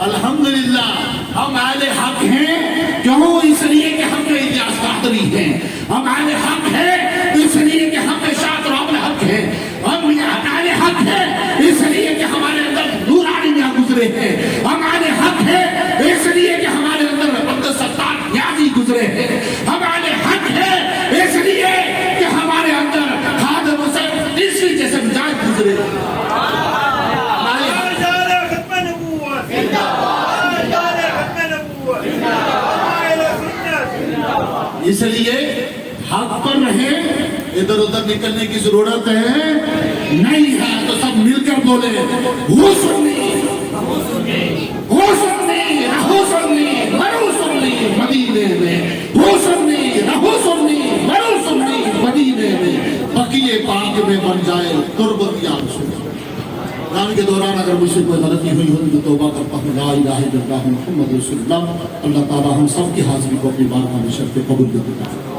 الحمدللہ ہم اہل حق ہیں. کیوں؟ اس لیے کہ ہم الیاس قادری ہیں. ہم اہل حق ہیں اس لیے کہ ہم شاہ رب الحق ہیں. ہم اہل حق ہیں اس لیے کہ ہمارے اندر نورانی میاں گزرے ہیں. ہم اہل حق ہیں اس لیے کہ ہمارے اندر عبد الستار نیازی گزرے ہیں. ہم اہل حق ہیں اس لیے کہ ہمارے اندر خادم حسین تیسری جیسے مجاہد گزرے. اس لیے حق پر رہیں، ادھر ادھر نکلنے کی ضرورت ہے نہیں ہے. تو سب مل کر بولے ہو سنی، ہو سنی، رہو سنی، مرو سنی مدینے میں. ہو سنی، رہو سنی، مرو سنی مدینے میں. بقیے پاک میں بن جائے تربت یا رسول. رمضان کے دوران اگر مجھ سے کوئی غلطی ہوئی ہو تو توبہ کرتا ہوں. لا الہ الا اللہ محمد رسول اللہ. اللہ تعالی ہم سب کی حاضری کو اپنی بارگاہ میں شرف قبول کرے.